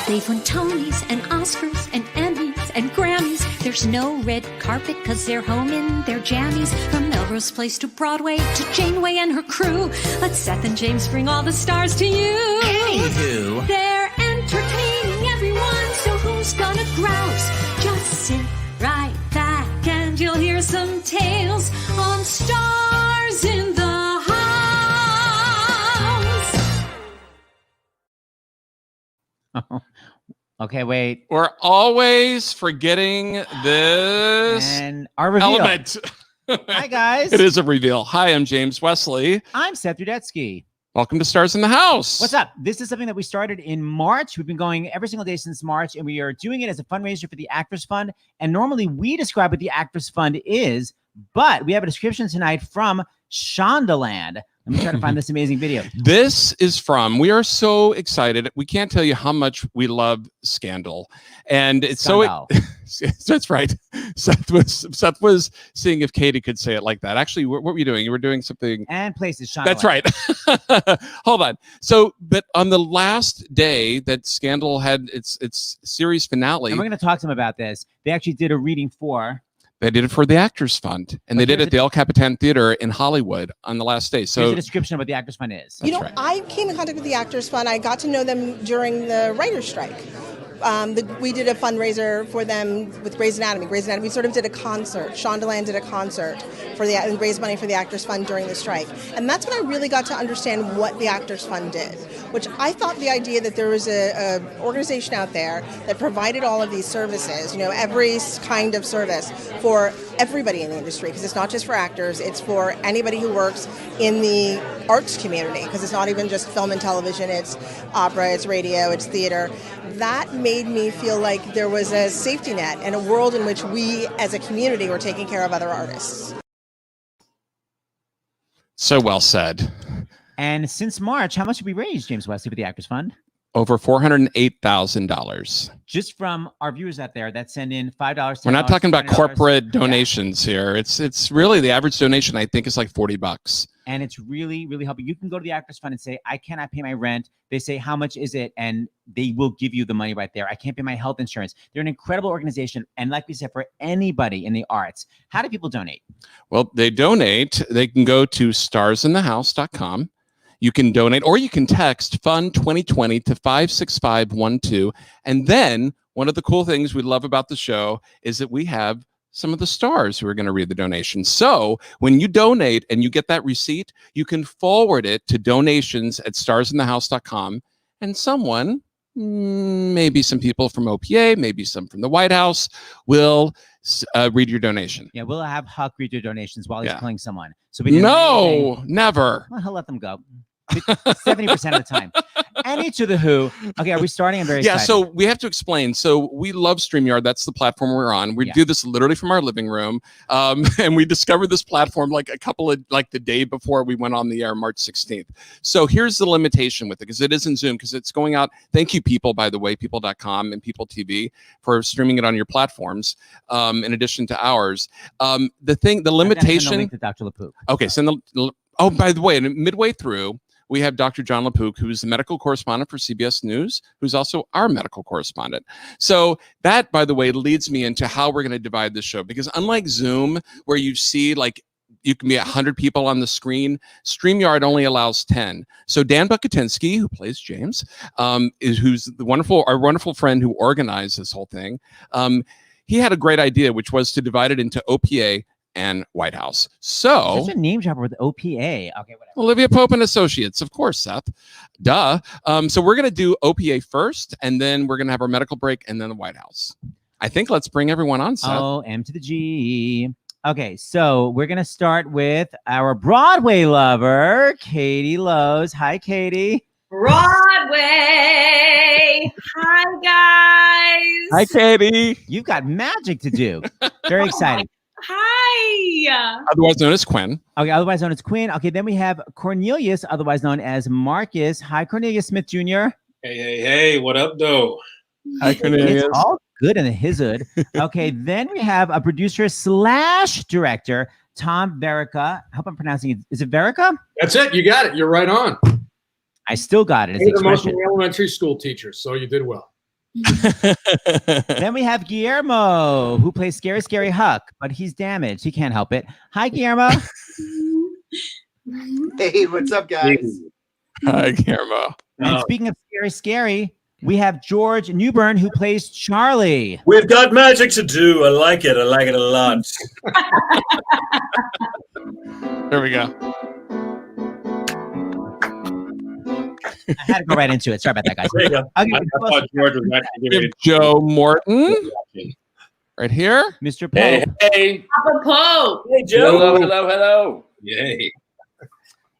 They've won Tonys and Oscars and Emmys and Grammys. There's no red carpet 'cause they're home in their jammies. From Melrose Place to Broadway to Janeway and her crew. Let Seth and James bring all the stars to you. Anywho, they're entertaining everyone, so who's gonna grouse? Just sit right back and you'll hear some tales on Stars in the House. Okay, wait. We're always forgetting this And our reveal. element. Hi, guys. It is a reveal. Hi, I'm James Wesley. I'm Seth Rudetsky. Welcome to Stars in the House. What's up? This is something that we started in March. We've been going every single day since March, and we are doing it as a fundraiser for the Actors Fund. And normally we describe what the Actors Fund is, but we have a description tonight from Shondaland. Let me try to find this amazing video. This is from, we are so excited. We can't tell you how much we love Scandal. And it's Scandal. That's right. Seth was seeing if Katie could say it like that. Actually, what were you doing? You were doing something. And places, Shondaland. That's right. Hold on. So, but on the last day that Scandal had its series finale. And we're going to talk to them about this. They actually did a reading for... They did it for the Actors Fund, and they did it at the El Capitan Theater in Hollywood on the last day. So here's a description of what the Actors Fund is. You know, I came in contact with the Actors Fund. I got to know them during the writer's strike. We did a fundraiser for them with Grey's Anatomy. Grey's Anatomy sort of did a concert. Shondaland did a concert and raised money for the Actors Fund during the strike. And that's when I really got to understand what the Actors Fund did, which I thought the idea that there was a organization out there that provided all of these services, you know, every kind of service for everybody in the industry, because it's not just for actors, it's for anybody who works in the arts community, because it's not even just film and television, it's opera, it's radio, it's theater. That made me feel like there was a safety net and a world in which we as a community were taking care of other artists. So well said. And since March, how much have we raised, James Wesley, for the Actors Fund? Over $408,000. Just from our viewers out there that send in $5, $10, We're not talking about $20. corporate donations here. It's really the average donation, I think, is like $40. And it's really, really helping. You can go to the Actors Fund and say, I cannot pay my rent. They say, how much is it? And they will give you the money right there. I can't pay my health insurance. They're an incredible organization. And like we said, for anybody in the arts, how do people donate? Well, they donate. They can go to starsinthehouse.com. You can donate, or you can text Fund 2020 to 56512. And then one of the cool things we love about the show is that we have some of the stars who are going to read the donation. So when you donate and you get that receipt, you can forward it to donations@starsinthehouse.com. And someone, maybe some people from OPA, maybe some from the White House, will read your donation. Yeah, we'll have Huck read your donations while he's killing someone. So never. Well, he'll let them go. 70% of the time. Any to the who. Okay, are we starting? I'm very excited. So we have to explain. So we love StreamYard. That's the platform we're on. We do this literally from our living room. And we discovered this platform like the day before we went on the air, March 16th. So here's the limitation with it, because it isn't Zoom, because it's going out. Thank you, People, by the way, people.com and People TV for streaming it on your platforms, in addition to ours. The limitation. Send the link to Dr. LaPook. Okay, by the way, midway through, we have Dr. John LaPook, who's the medical correspondent for CBS News, who's also our medical correspondent. So that, by the way, leads me into how we're going to divide the show. Because unlike Zoom, where you see you can be 100 people on the screen, StreamYard only allows 10. So Dan Bucatinsky, who plays James, who's our wonderful friend who organized this whole thing, he had a great idea, which was to divide it into OPA and White House. So such a name dropper with OPA. Okay, whatever. Olivia Pope and Associates, of course, Seth. Duh. So we're going to do OPA first, and then we're going to have our medical break, and then the White House. I think let's bring everyone on, Seth. Oh, M to the G. Okay, so we're going to start with our Broadway lover, Katie Lowe's. Hi, Katie. Broadway. Hi, guys. Hi, Katie. You've got magic to do. Very exciting. Hi. Otherwise known as Quinn. Okay, otherwise known as Quinn. Okay, then we have Cornelius, otherwise known as Marcus. Hi, Cornelius Smith Jr. Hey, what up, though? Hi, Cornelius. It's all good in the hizhood. Okay, then we have a producer / director, Tom Verica. I hope I'm pronouncing it. Is it Verica? That's it. You got it. You're right on. I still got it. You're the most elementary school teachers, so you did well. Then we have Guillermo, who plays Scary Scary Huck, but he's damaged. He can't help it. Hi, Guillermo. Hey, what's up, guys? Hi, Guillermo. And speaking of Scary Scary, we have George Newbern, who plays Charlie. We've got magic to do. I like it. I like it a lot. There we go. I had to go right into it. Sorry about that, guys. There you go. Okay, I thought George was actually We giving have Joe Morton right here. Mr. Hey, Pope. hey. Papa Pope. Hey, Hello. Yay.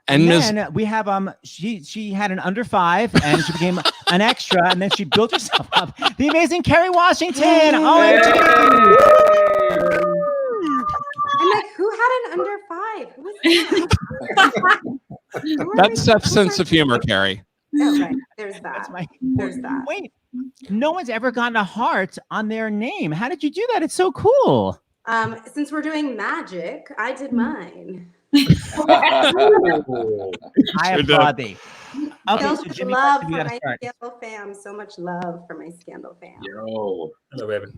And Ms. then we have she had an under 5 and she became an extra and then she built herself up. The amazing Kerry Washington. OMG. I'm like, who had an under 5? Who was that? That's Seth's sense of humor, Kerry. Oh, right. There's that. That's my- There's that. Wait, no one's ever gotten a heart on their name. How did you do that? It's so cool. Since we're doing magic, I did mine. I Sure applaud thee. Okay, So so much Jimmy, love we for gotta my start. Scandal fam. So much love for my Scandal fam. Yo. Hello, baby.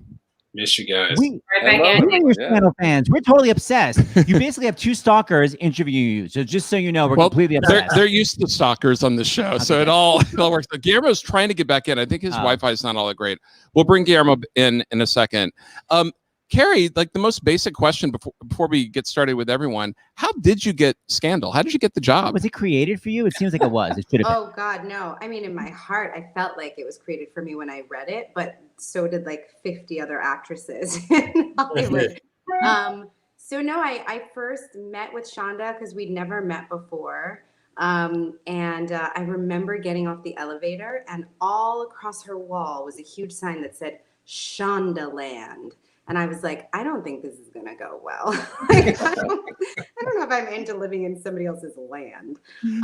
Miss you guys. We, Right back at we you. are your Yeah. Scandal fans. We're totally obsessed. You basically have 2 stalkers interviewing you. So just so you know, we're Well, completely they're, obsessed. they're used to stalkers on the show, so Okay. it all works. Guillermo's trying to get back in. I think his Oh. Wi-Fi is not all that great. We'll bring Guillermo in a second. Kerry, like the most basic question before we get started with everyone, how did you get Scandal? How did you get the job? Was it created for you? It seems like it was. It should have been. Oh God, no. I mean, in my heart, I felt like it was created for me when I read it, but so did like 50 other actresses in Hollywood. So no, I first met with Shonda because we'd never met before. I remember getting off the elevator and all across her wall was a huge sign that said Shondaland. And I was like, I don't think this is going to go well. Like, I don't know if I'm into living in somebody else's land. And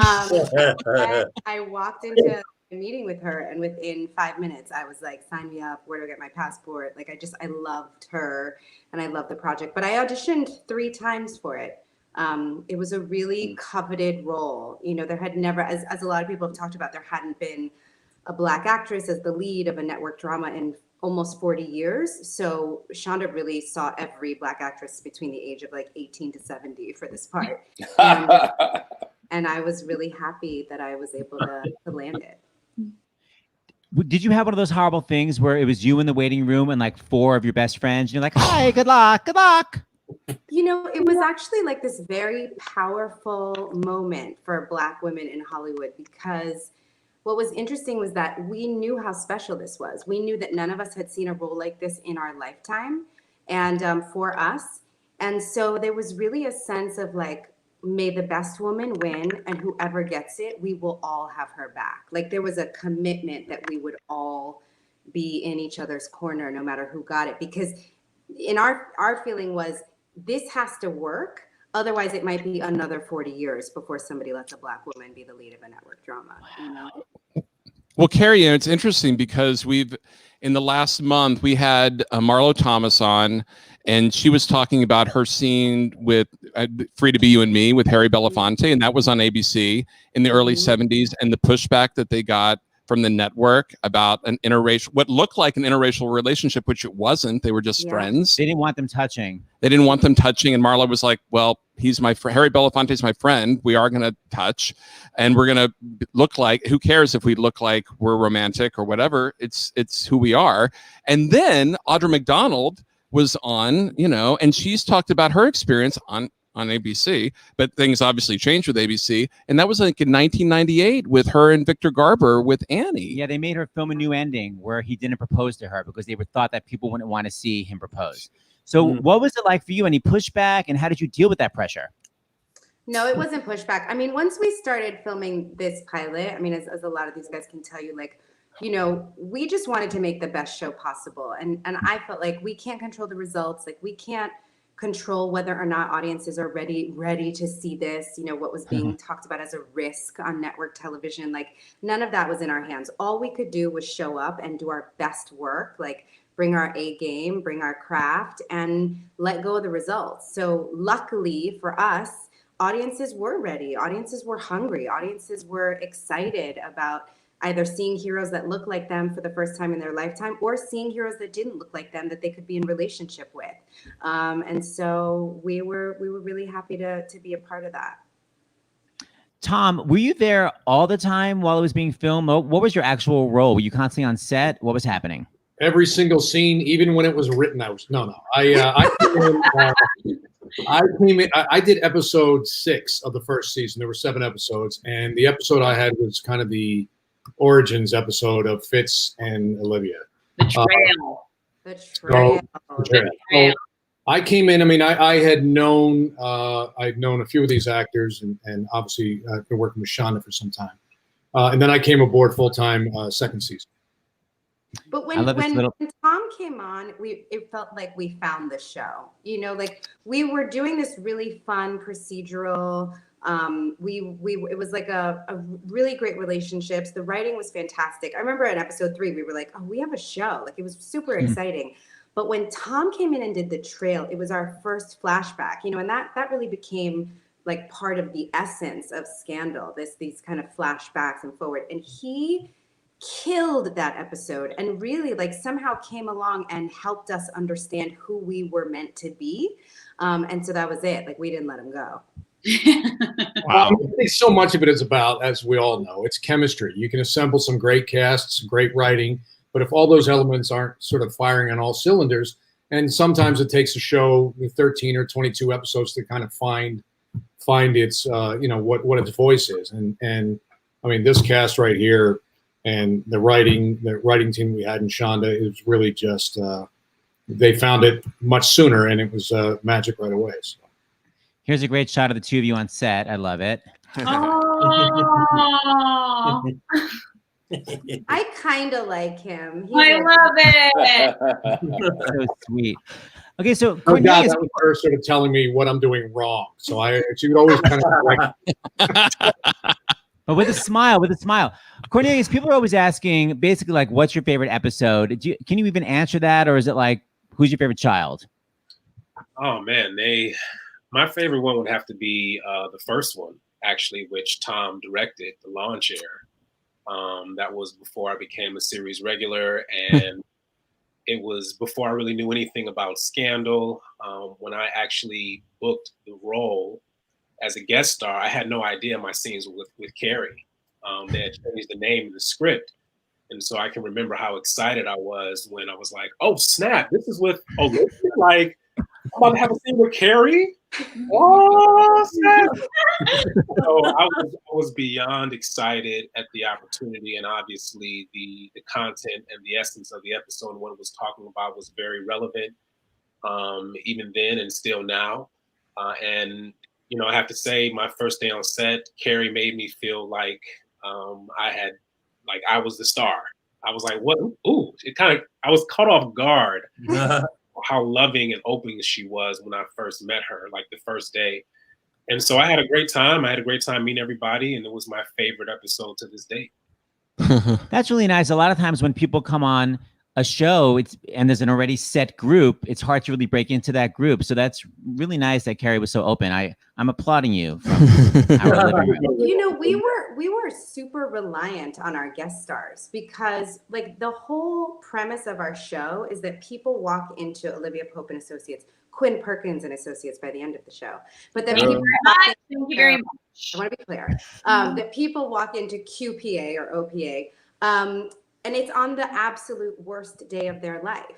I walked into a meeting with her, and within 5 minutes, I was like, sign me up. Where do I get my passport? Like, I loved her, and I loved the project. But I auditioned 3 times for it. It was a really coveted role. You know, there had never, as a lot of people have talked about, there hadn't been a Black actress as the lead of a network drama in almost 40 years. So Shonda really saw every Black actress between the age of like 18 to 70 for this part. And I was really happy that I was able to land it. Did you have one of those horrible things where it was you in the waiting room and like 4 of your best friends? And you're like, hi, good luck, good luck. You know, it was actually like this very powerful moment for Black women in Hollywood, because what was interesting was that we knew how special this was. We knew that none of us had seen a role like this in our lifetime, and for us. And so there was really a sense of like, may the best woman win, and whoever gets it, we will all have her back. Like there was a commitment that we would all be in each other's corner no matter who got it. Because in our feeling was, this has to work. Otherwise, it might be another 40 years before somebody lets a Black woman be the lead of a network drama. You know? Well, Kerry, it's interesting because in the last month, we had Marlo Thomas on, and she was talking about her scene with Free to Be You and Me with Harry Belafonte, and that was on ABC in the early 70s, and the pushback that they got from the network about what looked like an interracial relationship, which it wasn't. They were just friends. They didn't want them touching. And Marla was like, well, he's my friend. Harry Belafonte's my friend. We are going to touch, and we're going to look like, who cares if we look like we're romantic or whatever? It's who we are. And then Audra McDonald was on, and she's talked about her experience on ABC, but things obviously changed with ABC. And that was like in 1998 with her and Victor Garber with Annie. Yeah, they made her film a new ending where he didn't propose to her because they thought that people wouldn't want to see him propose. So what was it like for you? Any pushback, and how did you deal with that pressure? No, it wasn't pushback. I mean, once we started filming this pilot, I mean, as a lot of these guys can tell you, like, we just wanted to make the best show possible. And I felt like we can't control the results. Like we can't control whether or not audiences are ready to see this, what was being talked about as a risk on network television. Like none of that was in our hands. All we could do was show up and do our best work, like bring our A game, bring our craft, and let go of the results. So luckily for us, audiences were ready. Audiences were hungry. Audiences were excited about either seeing heroes that look like them for the first time in their lifetime, or seeing heroes that didn't look like them that they could be in relationship with. And so we were really happy to be a part of that. Tom, were you there all the time while it was being filmed? What was your actual role? Were you constantly on set? What was happening? Every single scene, even when it was written, I was no. I came in. I did episode 6 of the first season. There were 7 episodes, and the episode I had was kind of the origins episode of Fitz and Olivia. The trail. The trail. So I came in. I mean, I had known I'd known a few of these actors, and obviously I've been working with Shonda for some time. And then I came aboard full time second season. But when Tom came on, it felt like we found the show. You know, like we were doing this really fun procedural. It was like a really great relationships. The writing was fantastic. I remember in episode 3, we were like, oh, we have a show. Like it was super exciting. But when Tom came in and did the trail, it was our first flashback, you know, and that really became like part of the essence of Scandal, these kind of flashbacks and forward. And he killed that episode and really like somehow came along and helped us understand who we were meant to be. And so that was it. Like we didn't let him go. Wow. I think so much of it is about, as we all know, it's chemistry. You can assemble some great casts, great writing, but if all those elements aren't sort of firing on all cylinders, and sometimes it takes a show with 13 or 22 episodes to kind of find its what its voice is. And I mean, this cast right here and the writing team we had in Shonda is really just they found it much sooner, and it was magic right away. So. Here's a great shot of the two of you on set. I love it. Oh. I kind of like him. I love it. So sweet. Okay, so Oh God, Cornelius, that was her sort of telling me what I'm doing wrong. So she would always kind of like. but with a smile, Cornelius, people are always asking, basically, like, what's your favorite episode? Can you even answer that, or is it like, who's your favorite child? Oh man, my favorite one would have to be the first one, actually, which Tom directed, The Lawn Chair. That was before I became a series regular, and it was before I really knew anything about Scandal. When I actually booked the role as a guest star, I had no idea my scenes were with Kerry. They had changed the name of the script. And so I can remember how excited I was when I was like, oh, snap, this is with Olivia? Like, I'm about to have a scene with Kerry? Oh, snap. So I was beyond excited at the opportunity, and obviously the content and the essence of the episode and what it was talking about was very relevant, even then and still now. And, you know, I have to say, my first day on set, Kerry made me feel like I was the star. I was like, what? Ooh, I was caught off guard how loving and open she was when I first met her, like the first day. And so I had a great time. I had a great time meeting everybody, and it was my favorite episode to this date. That's really nice. A lot of times when people come on a show, and there's an already set group, it's hard to really break into that group. So that's really nice that Kerry was so open. I'm applauding you from our living room. You know, we were super reliant on our guest stars because like the whole premise of our show is that people walk into Olivia Pope and Associates, Quinn, Perkins and Associates by the end of the show. But that people Thank you very much. I want to be clear. That people walk into QPA or OPA, and it's on the absolute worst day of their life.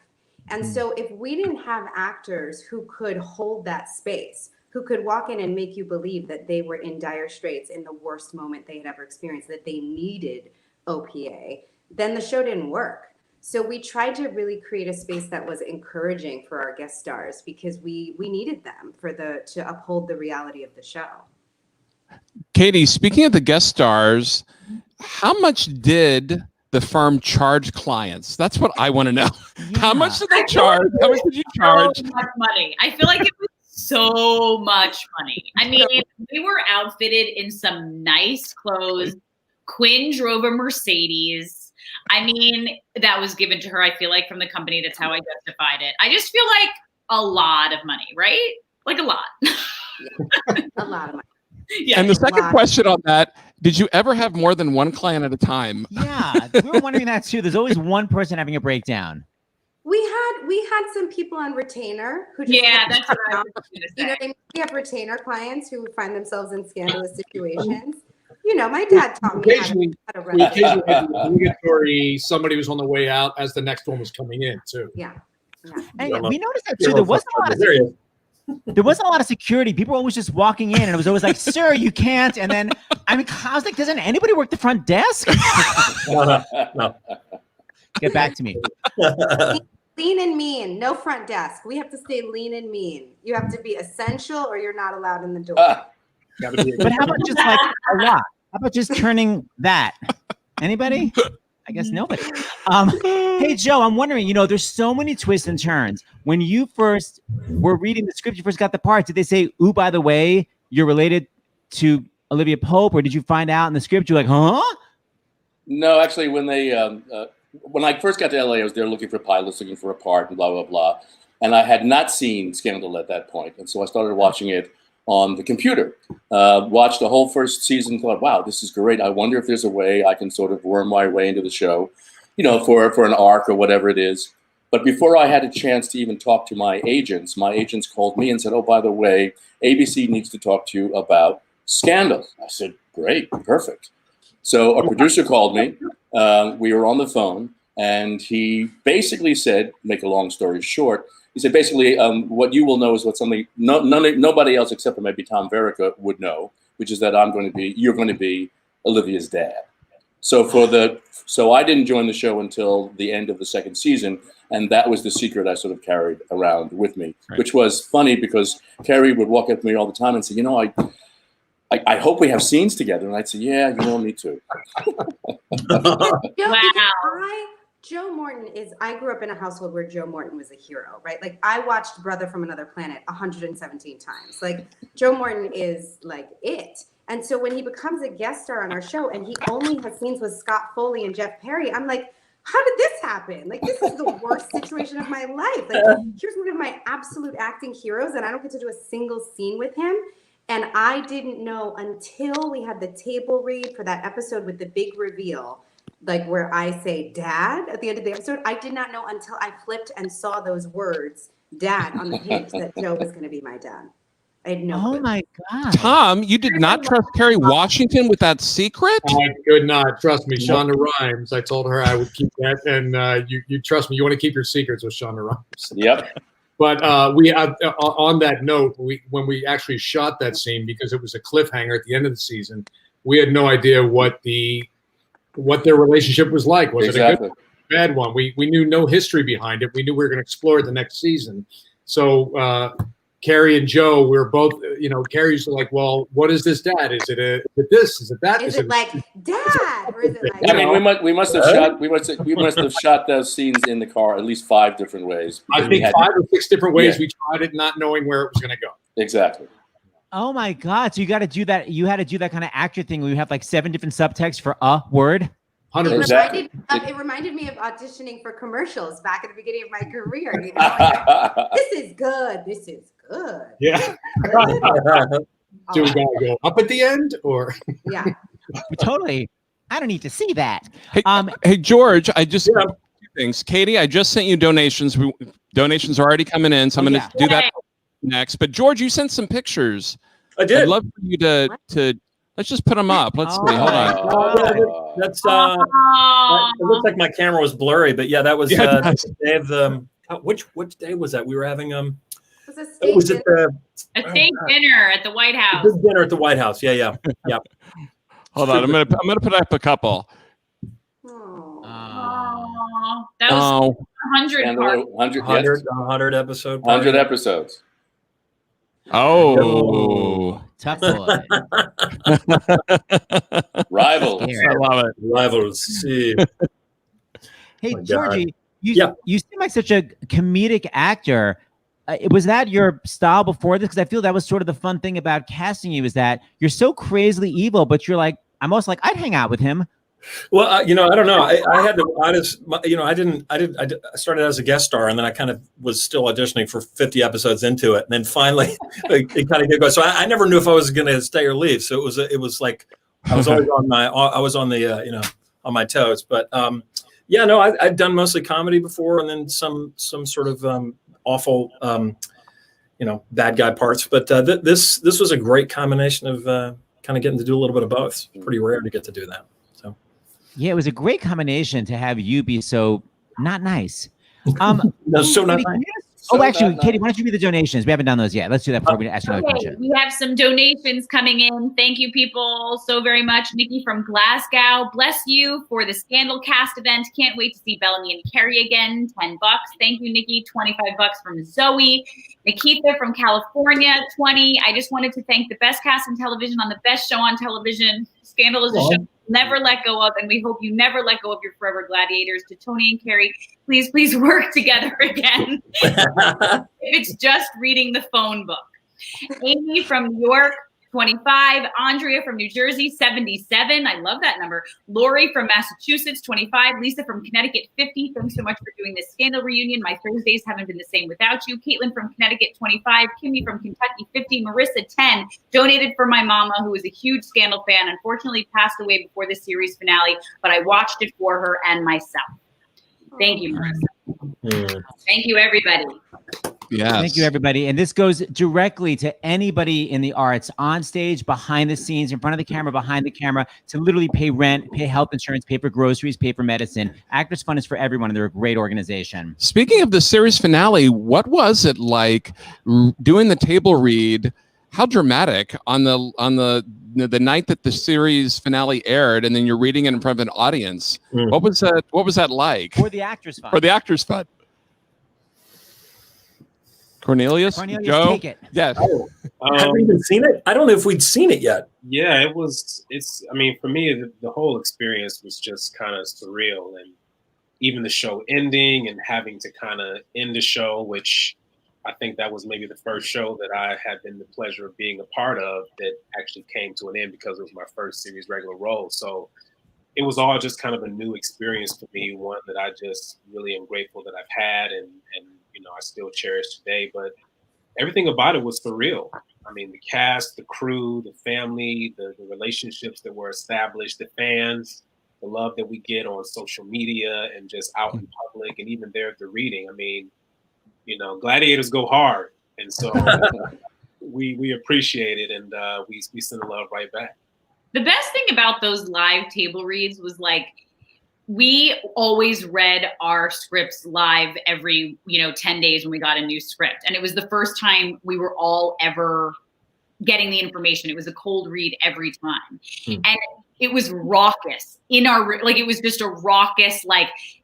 And so if we didn't have actors who could hold that space, who could walk in and make you believe that they were in dire straits in the worst moment they had ever experienced, that they needed OPA, then the show didn't work. So we tried to really create a space that was encouraging for our guest stars because we needed them to uphold the reality of the show. Katie, speaking of the guest stars, how much did the firm charge clients? That's what I want to know. Yeah. How much did they charge? How much did you charge? So much money. I feel like it was so much money. I mean, we were outfitted in some nice clothes. Quinn drove a Mercedes. I mean, that was given to her, I feel like, from the company. That's how I justified it. I just feel like a lot of money, right? Like a lot. Yeah, a lot of money. Yeah. And the second question on that, did you ever have more than one client at a time? Yeah, we were wondering that too. There's always one person having a breakdown. We had some people on retainer who just That's what I was going to say. you know what I mean? We have retainer clients who find themselves in scandalous situations. You know, my dad taught me how to run. We occasionally had obligatory somebody was on the way out as the next one was coming in too. Yeah. And we noticed that too. There wasn't a lot of security. People were always just walking in, and it was always like, "Sir, you can't." And then I was like, "Doesn't anybody work the front desk?" No. Get back to me. Lean and mean, no front desk. We have to stay lean and mean. You have to be essential, or you're not allowed in the door. But how about just like a lot? How about just turning that? Anybody? I guess nobody. Hey, Joe, I'm wondering, there's so many twists and turns. When you first were reading the script, you first got the part, did they say, ooh, by the way, you're related to Olivia Pope? Or did you find out in the script, you're like, huh? No, actually, when I first got to LA, I was there looking for pilots, looking for a part, and blah, blah, blah. And I had not seen Scandal at that point. And so I started watching it on the computer. Watched the whole first season, thought, wow, this is great. I wonder if there's a way I can sort of worm my way into the show, for an arc or whatever it is. But before I had a chance to even talk to my agents called me and said, oh, by the way, ABC needs to talk to you about Scandal. I said, great, perfect. So a producer called me. We were on the phone, and he basically said, make a long story short, he said, basically, what you will know is what nobody else except for maybe Tom Verica would know, which is that you're going to be Olivia's dad. So I didn't join the show until the end of the second season, and that was the secret I sort of carried around with me, right. Which was funny because Kerry would walk up to me all the time and say, I hope we have scenes together, and I'd say, yeah, me too. Joe Morton I grew up in a household where Joe Morton was a hero, right? Like I watched Brother from Another Planet 117 times. Like Joe Morton is like it. And so when he becomes a guest star on our show and he only has scenes with Scott Foley and Jeff Perry, I'm like, how did this happen? Like, this is the worst situation of my life. Like, here's one of my absolute acting heroes, and I don't get to do a single scene with him. And I didn't know until we had the table read for that episode with the big reveal, like where I say dad at the end of the episode. I did not know until I flipped and saw those words, dad, on the page that Joe was going to be my dad. I had no clue. My God. Tom, you did not trust Kerry Washington with that secret? I could not. Trust me, Shonda Rhimes. I told her I would keep that. And you trust me, you want to keep your secrets with Shonda Rhimes. Yep. But we on that note, when we actually shot that scene, because it was a cliffhanger at the end of the season, we had no idea what their relationship was like. Was exactly. It a good bad one? We knew no history behind it. We knew we were going to explore it the next season. So Kerry and Joe, we were both, Kerry's like, well, what is this, dad? Is it this? Is it that? Is it like dad? Or is it like? I mean, we must have shot those scenes in the car at least 5 different ways. I think 5 or 6 different ways we tried it, not knowing where it was going to go. Exactly. Oh my God! So you got to do that. You had to do that kind of actor thing where you have like 7 different subtexts for a word. Exactly. It reminded me of auditioning for commercials back at the beginning of my career. Like, this is good. This is good. Yeah. Do we gotta go up at the end, or? Yeah. Totally. I don't need to see that. Hey George, I just 2 things. Katie, I just sent you donations. Donations are already coming in, so I'm going to do that next. But George, you sent some pictures. I did. I'd love for you to. Let's just put them up. Let's see. Hold on. That's it looks like my camera was blurry, but yeah, that was the day of the which day was that? We were having was it a steak dinner at the White House. Dinner at the White House. Yeah. Hold on. I'm gonna put up a couple. That was 100 episodes. 100 episodes. Oh, tough boy. Rivals. I love it. Rivals. See. Hey, Georgie, you seem like such a comedic actor. Was that your style before this? Because I feel that was sort of the fun thing about casting you, is that you're so crazily evil, but you're like, I'm also like, I'd hang out with him. Well, I don't know. I had to. I started as a guest star, and then I kind of was still auditioning for 50 episodes into it, and then finally it kind of did go. So I never knew if I was going to stay or leave. So it was like I was always on on my toes. But I'd done mostly comedy before, and then some sort of awful bad guy parts. But this was a great combination of kind of getting to do a little bit of both. It's pretty rare to get to do that. Yeah, it was a great combination to have you be so not nice. No, so not nice. Actually, Katie, why don't you read the donations? We haven't done those yet. Let's do that before we ask you another question. We have some donations coming in. Thank you, people, so very much. Nikki from Glasgow, bless you for the Scandal Cast event. Can't wait to see Bellamy and Kerry again. $10. Thank you, Nikki. $25 from Zoe. Nikita from California, 20. I just wanted to thank the best cast on television on the best show on television. Scandal is a show never let go of, and we hope you never let go of your forever gladiators. To Tony and Kerry, please work together again. If it's just reading the phone book. Amy from New York, 25. Andrea from New Jersey, 77. I love that number. Lori from Massachusetts, 25. Lisa from Connecticut, 50. Thanks so much for doing this Scandal reunion. My Thursdays haven't been the same without you. Caitlin from Connecticut, 25. Kimmy from Kentucky, 50. Marissa, 10. Donated for my mama, who is a huge Scandal fan. Unfortunately passed away before the series finale, but I watched it for her and myself. Thank you, Marissa. Thank you, everybody. Yes. Thank you, everybody. And this goes directly to anybody in the arts, on stage, behind the scenes, in front of the camera, behind the camera, to literally pay rent, pay health insurance, pay for groceries, pay for medicine. Actors Fund is for everyone, and they're a great organization. Speaking of the series finale, what was it like doing the table read? How dramatic on the night that the series finale aired, and then you're reading it in front of an audience. What was that like? For the Actors Fund. For the Actors Fund. Cornelius, Joe? Take it. Yes. Have we even seen it? I don't know if we'd seen it yet. Yeah, I mean, for me, the whole experience was just kind of surreal. And even the show ending and having to kind of end the show, which I think that was maybe the first show that I had been the pleasure of being a part of that actually came to an end because it was my first series regular role. So it was all just kind of a new experience for me, one that I just really am grateful that I've had and I still cherish today. But everything about it was surreal. I mean, the cast, the crew, the family, the relationships that were established, the fans, the love that we get on social media and just out in public, and even there at the reading. I mean, gladiators go hard, and so we appreciate it, and we send the love right back. The best thing about those live table reads was we always read our scripts live every 10 days when we got a new script, and it was the first time we were all ever getting the information. It was a cold read every time, and it was raucous it was just a raucous,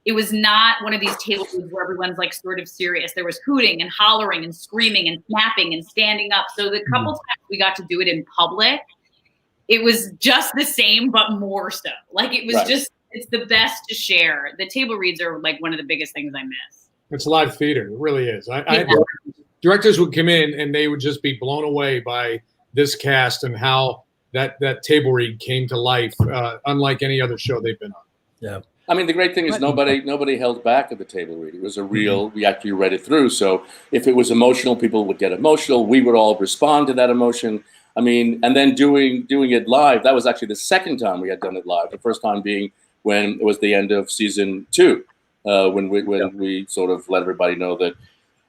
it was not one of these table reads where everyone's sort of serious. There was hooting and hollering and screaming and snapping and standing up. So the couple times we got to do it in public, it was just the same, but more so. It was just, it's the best to share. The table reads are one of the biggest things I miss. It's live theater. It really is. Directors would come in and they would just be blown away by this cast and how that table read came to life, unlike any other show they've been on. Yeah. I mean, the great thing is nobody held back at the table read. It was a real, we actually read it through. So if it was emotional, people would get emotional. We would all respond to that emotion. I mean, and then doing it live, that was actually the second time we had done it live. The first time being when it was the end of season 2, when we sort of let everybody know that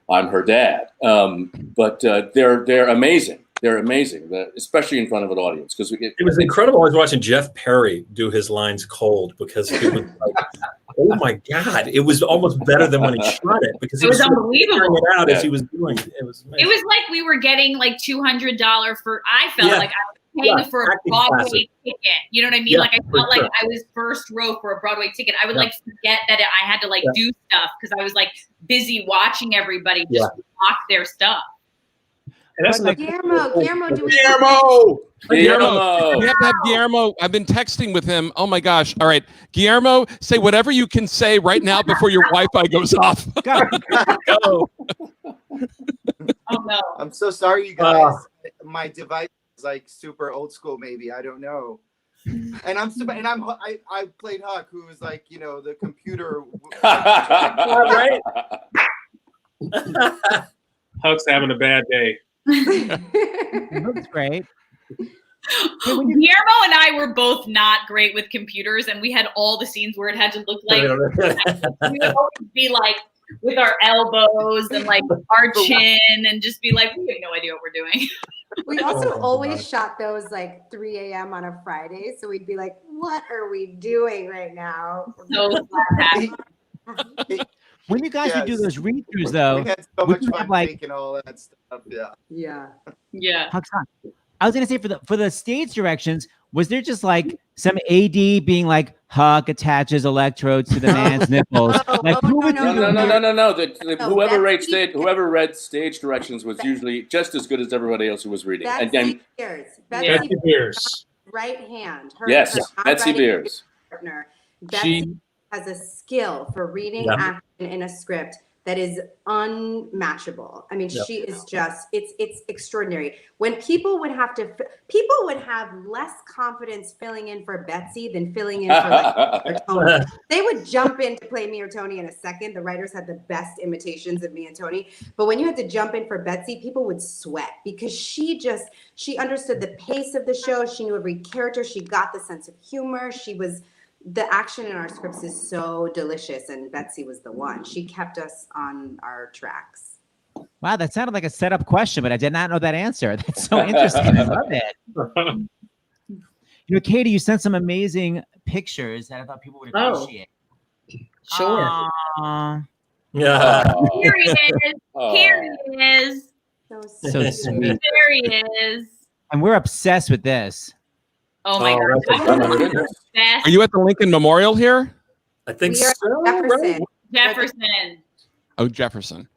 I'm her dad. But they're amazing. They're amazing, especially in front of an audience. Because it was incredible. I was watching Jeff Perry do his lines cold because it was oh my God, it was almost better than when he shot it because it was unbelievable. It out as he was doing it. It was amazing. It was like we were getting $200 for. I felt like I was paying for a Broadway ticket. You know what I mean? I felt like I was first row for a Broadway ticket. I would forget that I had to do stuff because I was busy watching everybody just mock their stuff. And that's Guillermo, We have to have Guillermo. I've been texting with him. Oh my gosh. All right. Guillermo, say whatever you can say right now before your Wi-Fi goes off. Go. Go. Oh no. I'm so sorry, you guys. My device is super old school, maybe. I don't know. And I played Huck, who was like, you know, the computer. Right. Huck's having a bad day. Looks great. Guillermo and I were both not great with computers, and we had all the scenes where it had to look like we would always be like with our elbows and like our chin, and just be like, we have no idea what we're doing. We also always shot those like 3 a.m. on a Friday, so we'd be like, "What are we doing right now?" So When you guys would do those read-throughs, though, We had so much you fun have, like, making all that stuff. Yeah. Yeah. Huck's on. I was gonna say for the stage directions, was there just like some AD being like Huck attaches electrodes to the man's nipples? Like who would do No. Whoever read stage directions was usually just as good as everybody else who was reading. Betsy Beers. Right hand. Yes, her Betsy non-writing Beers. Partner. Betsy has a skill for reading action in a script that is unmatchable. I mean, she is just, it's extraordinary. When people would have less confidence filling in for Betsy than filling in for like Tony. They would jump in to play me or Tony in a second. The writers had the best imitations of me and Tony. But when you had to jump in for Betsy, people would sweat because she understood the pace of the show. She knew every character. She got the sense of humor. The action in our scripts is so delicious, and Betsy was the one. She kept us on our tracks. Wow, that sounded like a setup question, but I did not know that answer. That's so interesting. I love it. You know, Katie, you sent some amazing pictures that I thought people would appreciate. Sure. Yeah. Here he is. Here he is. So sweet. There he is. And we're obsessed with this. Oh my God. Are you at the Lincoln Memorial here? I think We are so. Jefferson. Oh, Jefferson.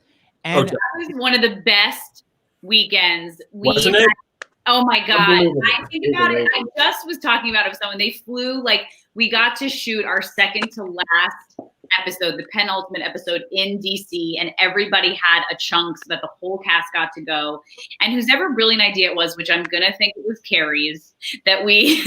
And That was one of the best weekends. Wasn't it? Oh my God. Unbelievable. I think about it. I just was talking about it with someone. They flew, like, we got to shoot our second to last episode, the penultimate episode in DC, and everybody had a chunk so that the whole cast got to go. And whose ever brilliant idea it was, which I'm gonna think it was Kerry's, that we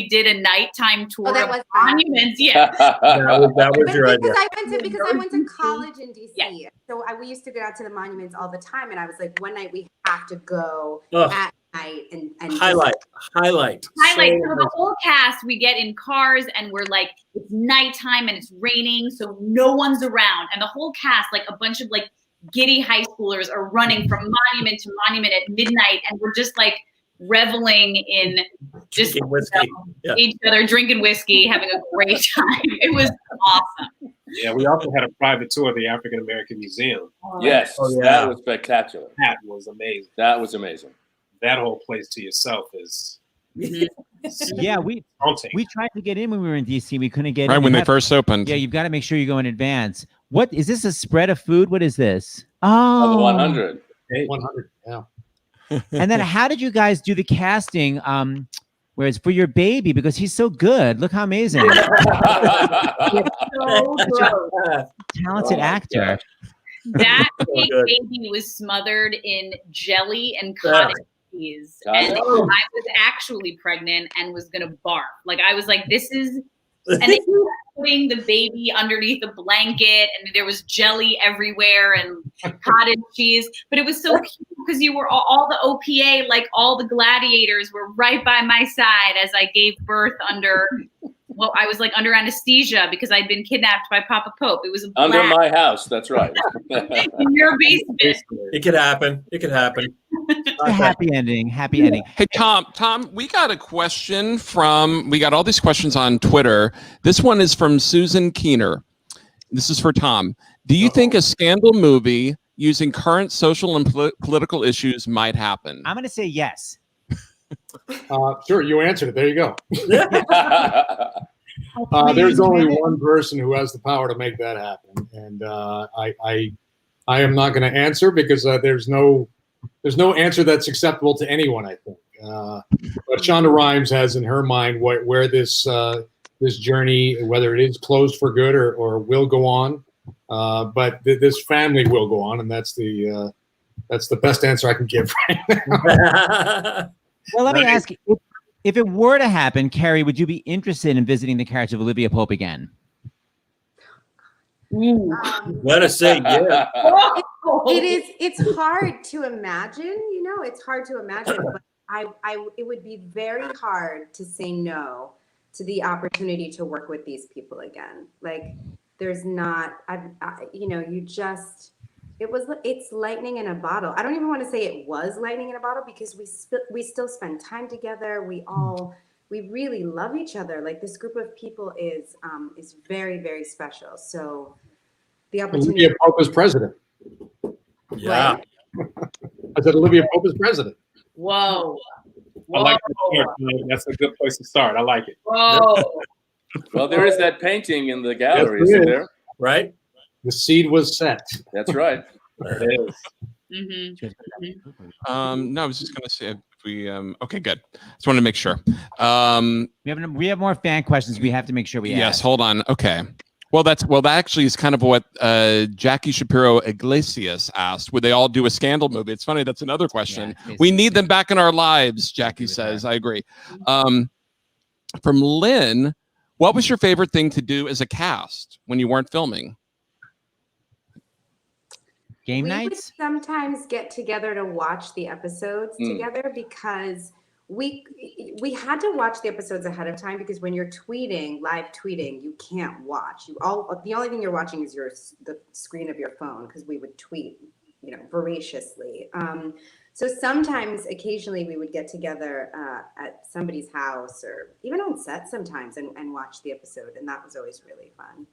did a nighttime tour of monuments. Yeah. that was your idea. Because I went to college in DC. So we used to go out to the monuments all the time, and I was like, one night we have to go at night and highlight. So the whole cast, we get in cars and we're like, it's nighttime and it's raining, so no one's around. And the whole cast, like a bunch of like giddy high schoolers, are running from monument to monument at midnight, and we're just like reveling in just each other, drinking whiskey, having a great time. It was awesome. Yeah, we also had a private tour of the African American Museum. Yes, that was spectacular. That was amazing. That was amazing. That whole place to yourself is. Yeah, we tried to get in when we were in DC. We couldn't get in. Right when they first opened. Yeah, you've got to make sure you go in advance. What is this? A spread of food? What is this? Oh, the 100. 100. Yeah. And then how did you guys do the casting? Where it's for your baby, because he's so good. Look how amazing. Talented actor. That big baby was smothered in jelly and cottage cheese. And I was actually pregnant and was going to barf. Like, I was like, this is... And then he was putting the baby underneath a blanket, and there was jelly everywhere and cottage cheese. But it was so cute because you were all the OPA, like all the gladiators were right by my side as I gave birth under... Well, I was like under anesthesia because I'd been kidnapped by Papa Pope. It was under my house. That's right. In your basement. It could happen. It could happen. A happy ending. Happy ending. Hey, Tom, we got a question we got all these questions on Twitter. This one is from Susan Keener. This is for Tom. Do you think a scandal movie using current social and political issues might happen? I'm going to say yes. Sure, you answered it. There you go. There's only one person who has the power to make that happen, and I am not going to answer because there's no answer that's acceptable to anyone. I think, but Shonda Rhimes has in her mind where this journey, whether it is closed for good or will go on, but this family will go on, and that's the best answer I can give right now. Well, let me ask you, If it were to happen, Kerry, would you be interested in visiting the character of Olivia Pope again? Let us say yeah. It's hard to imagine, it's hard to imagine, but it would be very hard to say no to the opportunity to work with these people again. Like there's not, it's lightning in a bottle. I don't even want to say it was lightning in a bottle because we still spend time together. We really love each other. Like this group of people is very, very special. So the opportunity. Olivia Pope is president. Yeah. I said Olivia Pope is president. Whoa. I like that. That's a good place to start. I like it. Whoa. Well, there is that painting in the gallery, isn't there? Right? The seed was set. That's right. There it is. No, I was just going to say if we. Okay, good. Just wanted to make sure. We have more fan questions. We have to make sure we. Yes, ask. hold on. Okay. Well, that actually is kind of what Jackie Shapiro Iglesias asked. Would they all do a Scandal movie? It's funny. That's another question. Yeah, we need them back in our lives, Jackie says. I agree. From Lynn, what was your favorite thing to do as a cast when you weren't filming? Game we nights? would sometimes get together to watch the episodes together because we had to watch the episodes ahead of time because when you're live tweeting, you can't watch. The only thing you're watching is the screen of your phone because we would tweet, voraciously. So sometimes, occasionally, we would get together at somebody's house or even on set sometimes and watch the episode, and that was always really fun.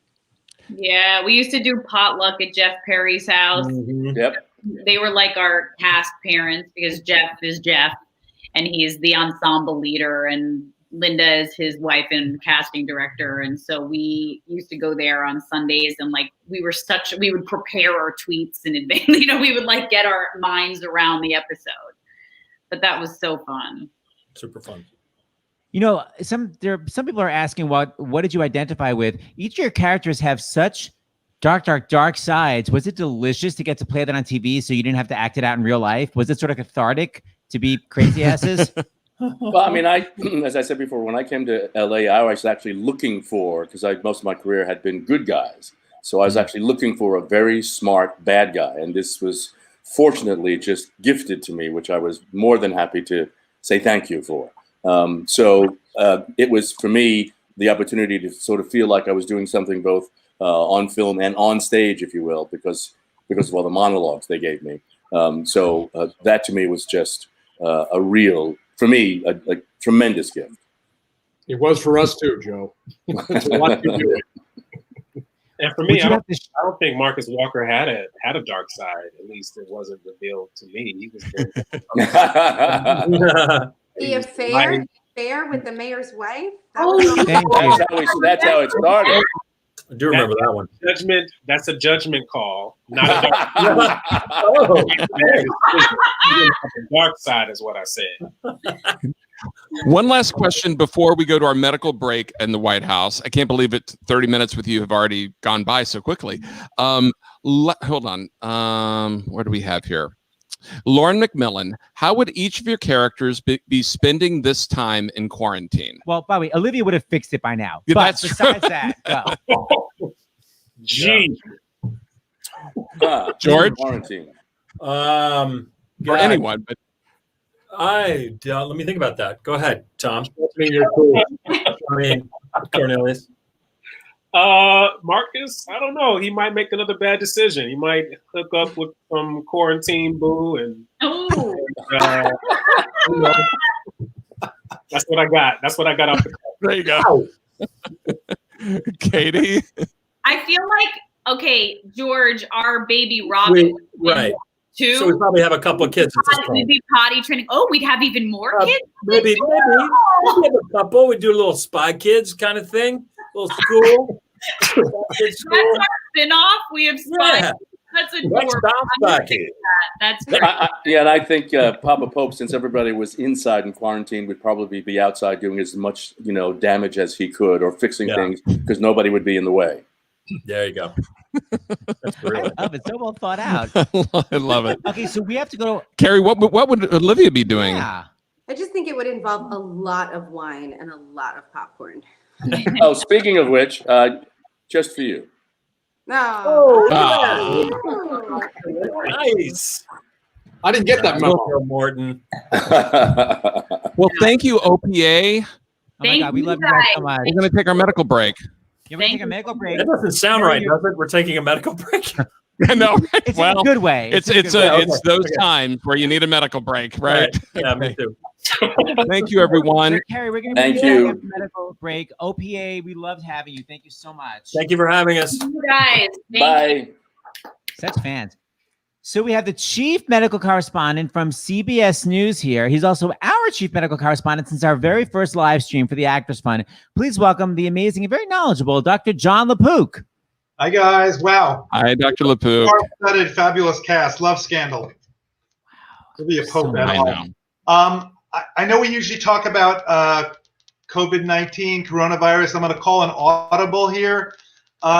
Yeah, we used to do potluck at Jeff Perry's house. Mm-hmm. Yep. They were like our cast parents because Jeff is Jeff and he's the ensemble leader and Linda is his wife and casting director. And so we used to go there on Sundays and like we would prepare our tweets in advance. We would like get our minds around the episode. But that was so fun. Super fun. Some people are asking what did you identify with? Each of your characters have such dark sides. Was it delicious to get to play that on TV so you didn't have to act it out in real life? Was it sort of cathartic to be crazy asses? Well, I mean, as I said before, when I came to LA, I was actually looking for, because most of my career had been good guys. So I was actually looking for a very smart bad guy. And this was fortunately just gifted to me, which I was more than happy to say thank you for. So it was, for me, the opportunity to sort of feel like I was doing something both on film and on stage, if you will, because of all the monologues they gave me. So that to me was just a real, for me, a tremendous gift. It was for us too, Joe. It's a lot to do. And for me, I don't think Marcus Walker had a dark side. At least it wasn't revealed to me. He was The affair with the mayor's wife. That's how it started. I do remember that one. Judgment. That's a judgment call, not a dark side is what I said. One last question before we go to our medical break in the White House. I can't believe it. 30 minutes with you have already gone by so quickly. Hold on. What do we have here? Lauren McMillan, how would each of your characters be spending this time in quarantine? Well, by the way, Olivia would have fixed it by now. Yeah, but besides that, go. Gee. George? Quarantine. Or anyone, but let me think about that. Go ahead, Tom. I mean, you're cool. Cornelius. Marcus, I don't know. He might make another bad decision. He might hook up with some quarantine boo and that's what I got. That's what I got off the cuff. There you go. Katie? I feel like, okay, George, our baby Robin. Right. Too. So we probably have a couple of kids. We'd be potty training. Oh, we'd have even more kids? Maybe have a couple. We'd do a little Spy Kids kind of thing. A little school. That's our spin-off. We have Spy. Yeah. That's adorable. That's great. And I think Papa Pope, since everybody was inside in quarantine, would probably be outside doing as much, damage as he could or fixing things because nobody would be in the way. There you go. That's brilliant. I love it. So well thought out. I love it. Okay, so we have to go. Kerry, what would Olivia be doing? Yeah. I just think it would involve a lot of wine and a lot of popcorn. Oh, speaking of which, just for you. Oh, Nice. I didn't get that memo. Morton. Well, thank you, OPA. Oh my God, we love you guys so much. We're going to take our medical break. Yeah, we're going to take a medical break. That doesn't sound right, does it? We're taking a medical break. No, It's in a good way. It's in a good way. those times where you need a medical break, right? Yeah, me too. Thank you, everyone. Kerry, we're going to Thank be you. back after medical break. OPA, we loved having you. Thank you so much. Thank you for having us. You guys. Thank Bye. you. Such fans. So we have the chief medical correspondent from CBS News here. He's also our chief medical correspondent since our very first live stream for the Actors Fund. Please welcome the amazing and very knowledgeable Dr. John LaPook. Hi, guys. Wow. Hi, Dr. LaPook. Star-studded, fabulous cast. Love Scandal. Wow. To be a pope at all. I know we usually talk about COVID-19, coronavirus. I'm going to call an audible here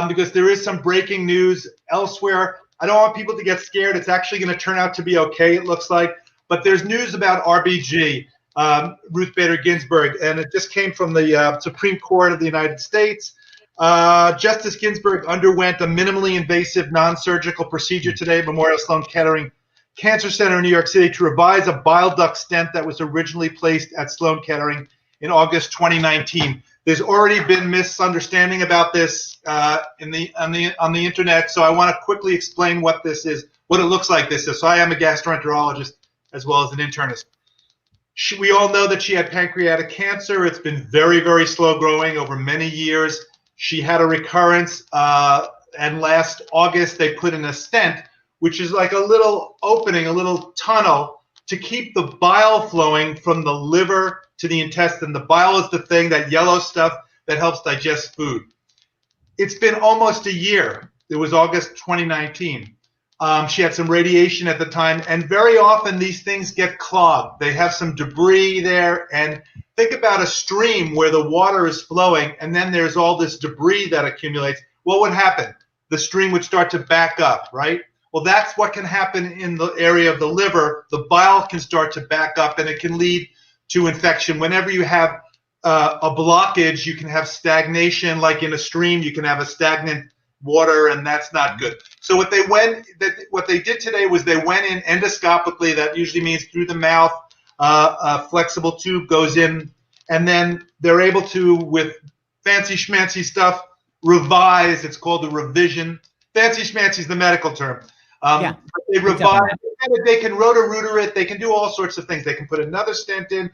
because there is some breaking news elsewhere. I don't want people to get scared. It's actually going to turn out to be okay, it looks like. But there's news about RBG, Ruth Bader Ginsburg, and it just came from the Supreme Court of the United States. Justice Ginsburg underwent a minimally invasive non-surgical procedure today at Memorial Sloan Kettering Cancer Center in New York City to revise a bile duct stent that was originally placed at Sloan Kettering in August 2019. There's already been misunderstanding about this on the internet, so I want to quickly explain what this is, what it looks like this is. So I am a gastroenterologist as well as an internist. We all know that she had pancreatic cancer. It's been very, very slow growing over many years. She had a recurrence, and last August they put in a stent, which is like a little opening, a little tunnel to keep the bile flowing from the liver to the intestine. The bile is the thing, that yellow stuff that helps digest food. It's been almost a year. It was August 2019. She had some radiation at the time, and very often these things get clogged. They have some debris there, and think about a stream where the water is flowing, and then there's all this debris that accumulates. What would happen? The stream would start to back up, right? Well, that's what can happen in the area of the liver. The bile can start to back up, and it can lead to infection. Whenever you have a blockage, you can have stagnation, like in a stream. You can have a stagnant water, and that's not good. So what they did today was they went in endoscopically. That usually means through the mouth. A flexible tube goes in, and then they're able to, with fancy schmancy stuff, revise. It's called the revision. Fancy schmancy is the medical term. But they revise. They can roto-rooter it. They can do all sorts of things. They can put another stent in.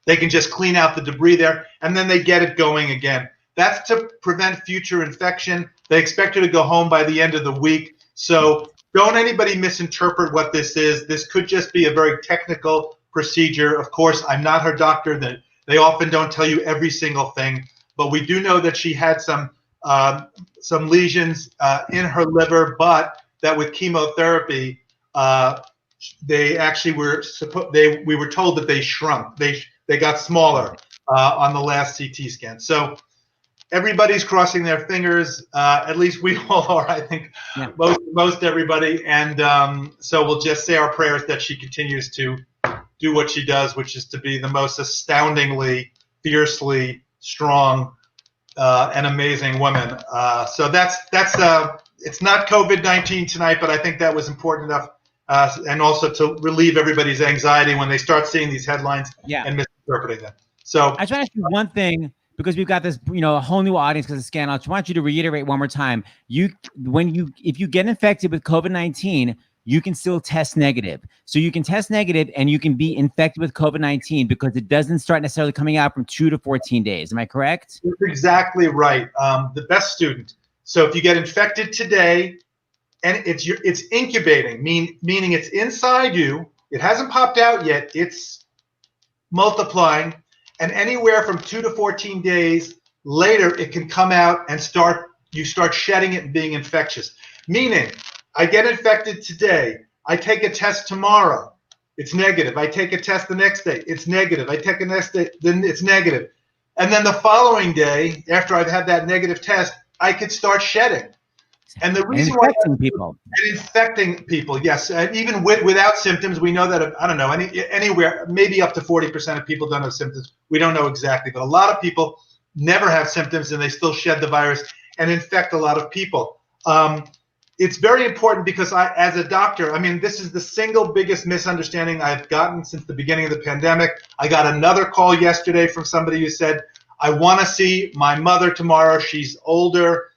They can just clean out the debris there, and then they get it going again. That's to prevent future infection. They expect her to go home by the end of the week. So don't anybody misinterpret what this is. This could just be a very technical procedure. Of course, I'm not her doctor. They often don't tell you every single thing, but we do know that she had some lesions in her liver, but that with chemotherapy, they actually we were told that they shrunk. They got smaller on the last CT scan. So everybody's crossing their fingers. At least we all are, I think, most everybody. And so we'll just say our prayers that she continues to do what she does, which is to be the most astoundingly, fiercely strong and amazing woman. So that's it's not COVID-19 tonight, but I think that was important enough, and also to relieve everybody's anxiety when they start seeing these headlines and misinterpreting them. So I just want to ask you one thing, because we've got this, a whole new audience because of Scandal. I just want you to reiterate one more time. If you get infected with COVID-19, you can still test negative. So you can test negative and you can be infected with COVID-19 because it doesn't start necessarily coming out from 2 to 14 days. Am I correct? That's exactly right. The best student. So if you get infected today and it's incubating, meaning it's inside you, it hasn't popped out yet, it's multiplying, and anywhere from 2 to 14 days later, it can come out and you start shedding it and being infectious. Meaning, I get infected today, I take a test tomorrow, it's negative. I take a test the next day, it's negative. I take a next day, then it's negative. And then the following day, after I've had that negative test, I could start shedding. And the reason why infecting people, yes, and even without symptoms, we know that I don't know anywhere maybe up to 40% of people don't have symptoms. We don't know exactly, but a lot of people never have symptoms and they still shed the virus and infect a lot of people. It's very important because as a doctor, I mean, this is the single biggest misunderstanding I've gotten since the beginning of the pandemic. I got another call yesterday from somebody who said, I want to see my mother tomorrow. She's older.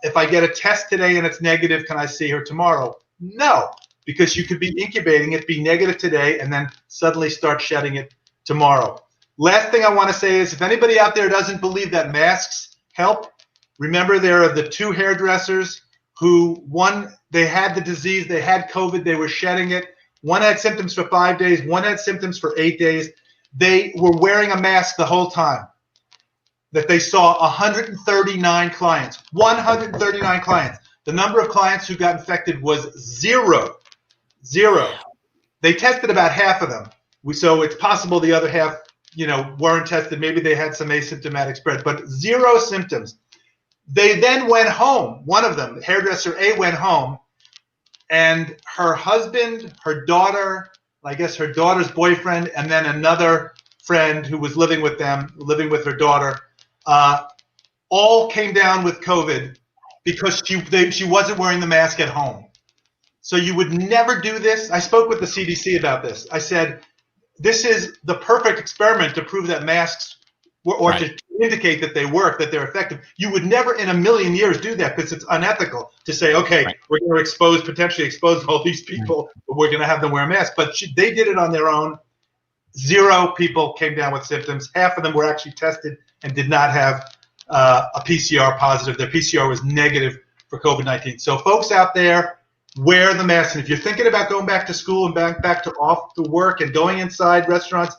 If I get a test today and it's negative, can I see her tomorrow? No, because you could be incubating it, be negative today, and then suddenly start shedding it tomorrow. Last thing I want to say is if anybody out there doesn't believe that masks help, remember there are the 2 hairdressers who, one, they had the disease, they had COVID, they were shedding it. One had symptoms for 5 days, one had symptoms for 8 days. They were wearing a mask the whole time. That they saw 139 clients, 139 clients. The number of clients who got infected was 0. They tested about half of them. So it's possible the other half, weren't tested. Maybe they had some asymptomatic spread, but 0 symptoms. They then went home. One of them, hairdresser A, went home, and her husband, her daughter, I guess her daughter's boyfriend, and then another friend who was living with her daughter, all came down with COVID because she wasn't wearing the mask at home. So you would never do this. I spoke with the CDC about this. I said, this is the perfect experiment to prove that masks or to indicate that they work, that they're effective. You would never in a million years do that because it's unethical to say, okay, we're going to potentially expose all these people, but we're going to have them wear a mask. But they did it on their own. 0 people came down with symptoms. Half of them were actually tested and did not have a PCR positive. Their PCR was negative for COVID-19. So folks out there, wear the mask. And if you're thinking about going back to school and back to off to work and going inside restaurants,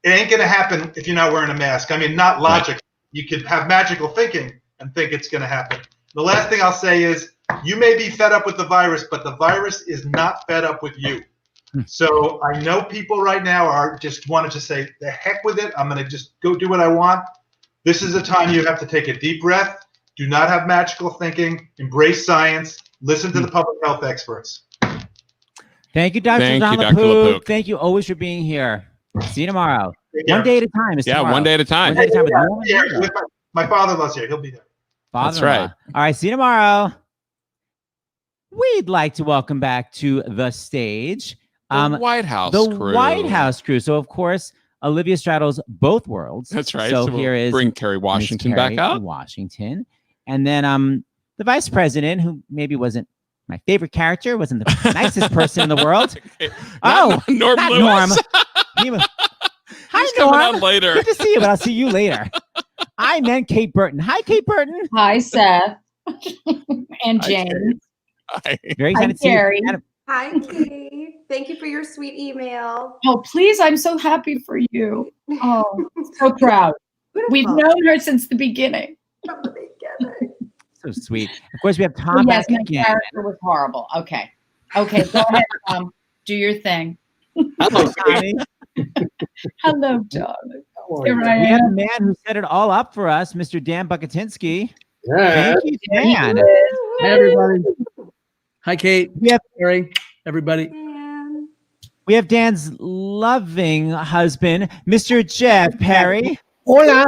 it ain't going to happen if you're not wearing a mask. I mean, not logic. You could have magical thinking and think it's going to happen. The last thing I'll say is you may be fed up with the virus, but the virus is not fed up with you. So I know people right now are just wanted to say, the heck with it. I'm going to just go do what I want. This is a time you have to take a deep breath. Do not have magical thinking. Embrace science. Listen to the public health experts. Thank you, Dr. John LaPook. Thank you always for being here. See you tomorrow. One day at a time. One day at a time. My father-in-law's here. He'll be there. That's right. All right. See you tomorrow. We'd like to welcome back to the stage the White House crew. White House crew. So, of course, Olivia straddles both worlds. That's right. So here is bring Kerry Washington back up. Washington. And then the vice president, who maybe wasn't my favorite character, wasn't the nicest person in the world. Norm Lewis. Norm. Hi, He's coming on later. Good to see you, but I'll see you later. I meant Kate Burton. Hi, Kate Burton. Hi, Seth. And Jane. Hi. Very excited to see Kerry. you. Hi, Kate. Thank you for your sweet email. Oh, please. I'm so happy for you. Oh, so proud. We've known her since the beginning. From the beginning. So sweet. Of course, we have Tom back my again. character was horrible. Okay, go ahead, Tom. Do your thing. Hello, Tommy. Hello, darling. Here I am. We have a man who set it all up for us, Mr. Dan Bucatinsky. Yeah. Thank you, Dan. Hi, everybody. Hi, Kate. We have Kerry, everybody. We have Dan's loving husband, Mr. Jeff Perry. Hola.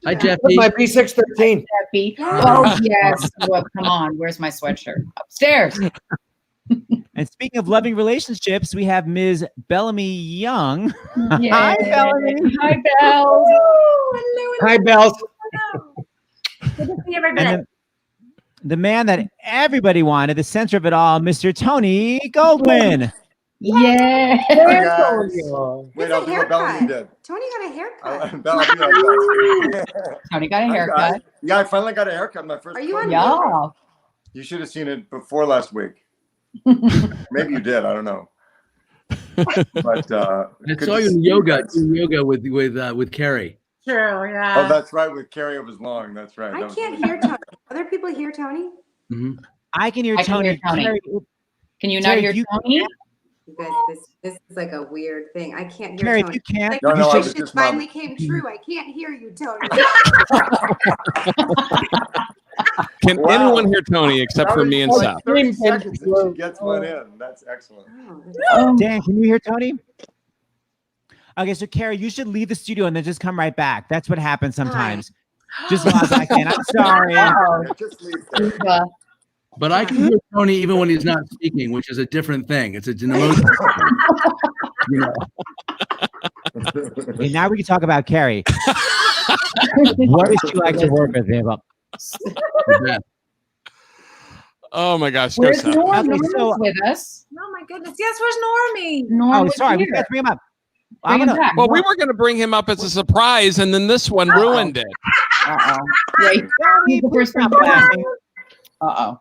Hi, Jeffy. My B613. Jeffy. Oh, yes. Well, come on. Where's my sweatshirt? Upstairs. And speaking of loving relationships, we have Ms. Bellamy Young. Yay. Hi, Bellamy. Hi, Bells. Hi, Bells. Good to see everybody. And the man that everybody wanted, the center of it all, Mr. Tony Goldwyn. Yeah. Wait, I'll do what Bellamy did. Tony got a haircut. Tony got a haircut. Yeah, I finally got a haircut. My first. Are you on? Yeah. You should have seen it before last week. Maybe you did. I don't know. But I saw you in yoga with Kerry. True. Yeah. Oh, that's right. With Kerry, it was long. That's right. I can't hear Tony. Other people hear Tony? Mm-hmm. I can hear Tony. Can you not hear Tony? You guys, this is like a weird thing. I can't hear Kerry, Tony. if you can't, like, no, it finally came true. I can't hear you, Tony. Can anyone hear Tony except for me and Seth? 30 seconds and she gets one in. That's excellent. Dan, can you hear Tony? Okay, so Kerry, you should leave the studio and then just come right back. That's what happens sometimes. Just log back in. I'm sorry. Just leave there. But I can hear Tony even when he's not speaking, which is a different thing. It's an emotion. You know. Okay, now we can talk about Kerry. What is she like to work with him? Oh my gosh. Where's Go, Seth. Norm? Okay, Norm's with us. Oh my goodness. Yes, where's Normie? Norm Oh, was sorry. We here. got to bring him up. Bring him back. Well, we were going to bring him up as a surprise, and then this one ruined it. Wait, he's the first one. Uh-oh.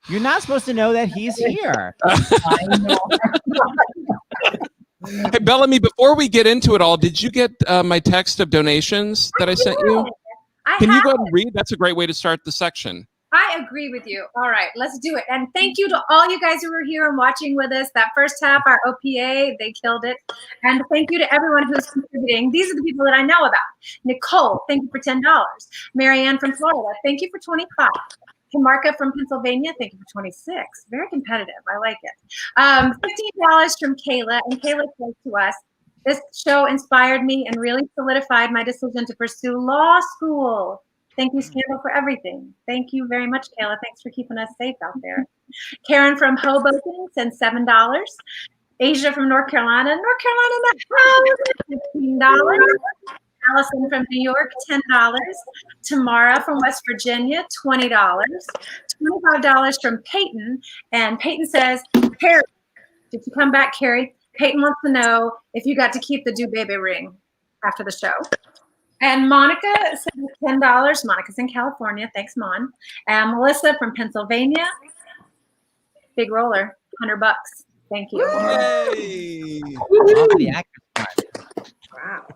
You're not supposed to know that he's here. I know. Hey, Bellamy, before we get into it all, did you get my text of donations that I sent you? Can you go ahead and read? That's a great way to start the section. I agree with you. All right, let's do it. And thank you to all you guys who were here and watching with us. That first half, our OPA, they killed it. And thank you to everyone who's contributing. These are the people that I know about. Nicole, thank you for $10. Marianne from Florida, thank you for 25. Tamarka from Pennsylvania, thank you for 26. Very competitive. I like it. $15 from Kayla. And Kayla says to us, this show inspired me and really solidified my decision to pursue law school. Thank you, Scandal, for everything. Thank you very much, Kayla. Thanks for keeping us safe out there. Karen from Hoboken sends $7. Asia from North Carolina, $15. Allison from New York, $10. Tamara from West Virginia, $20. $25 from Peyton. And Peyton says, Kerry, did you come back, Kerry? Peyton wants to know if you got to keep the Do Baby ring after the show. And Monica sent $10. Monica's in California. Thanks, Mon. And Melissa from Pennsylvania. Big roller, $100. Thank you. Yay! Wow.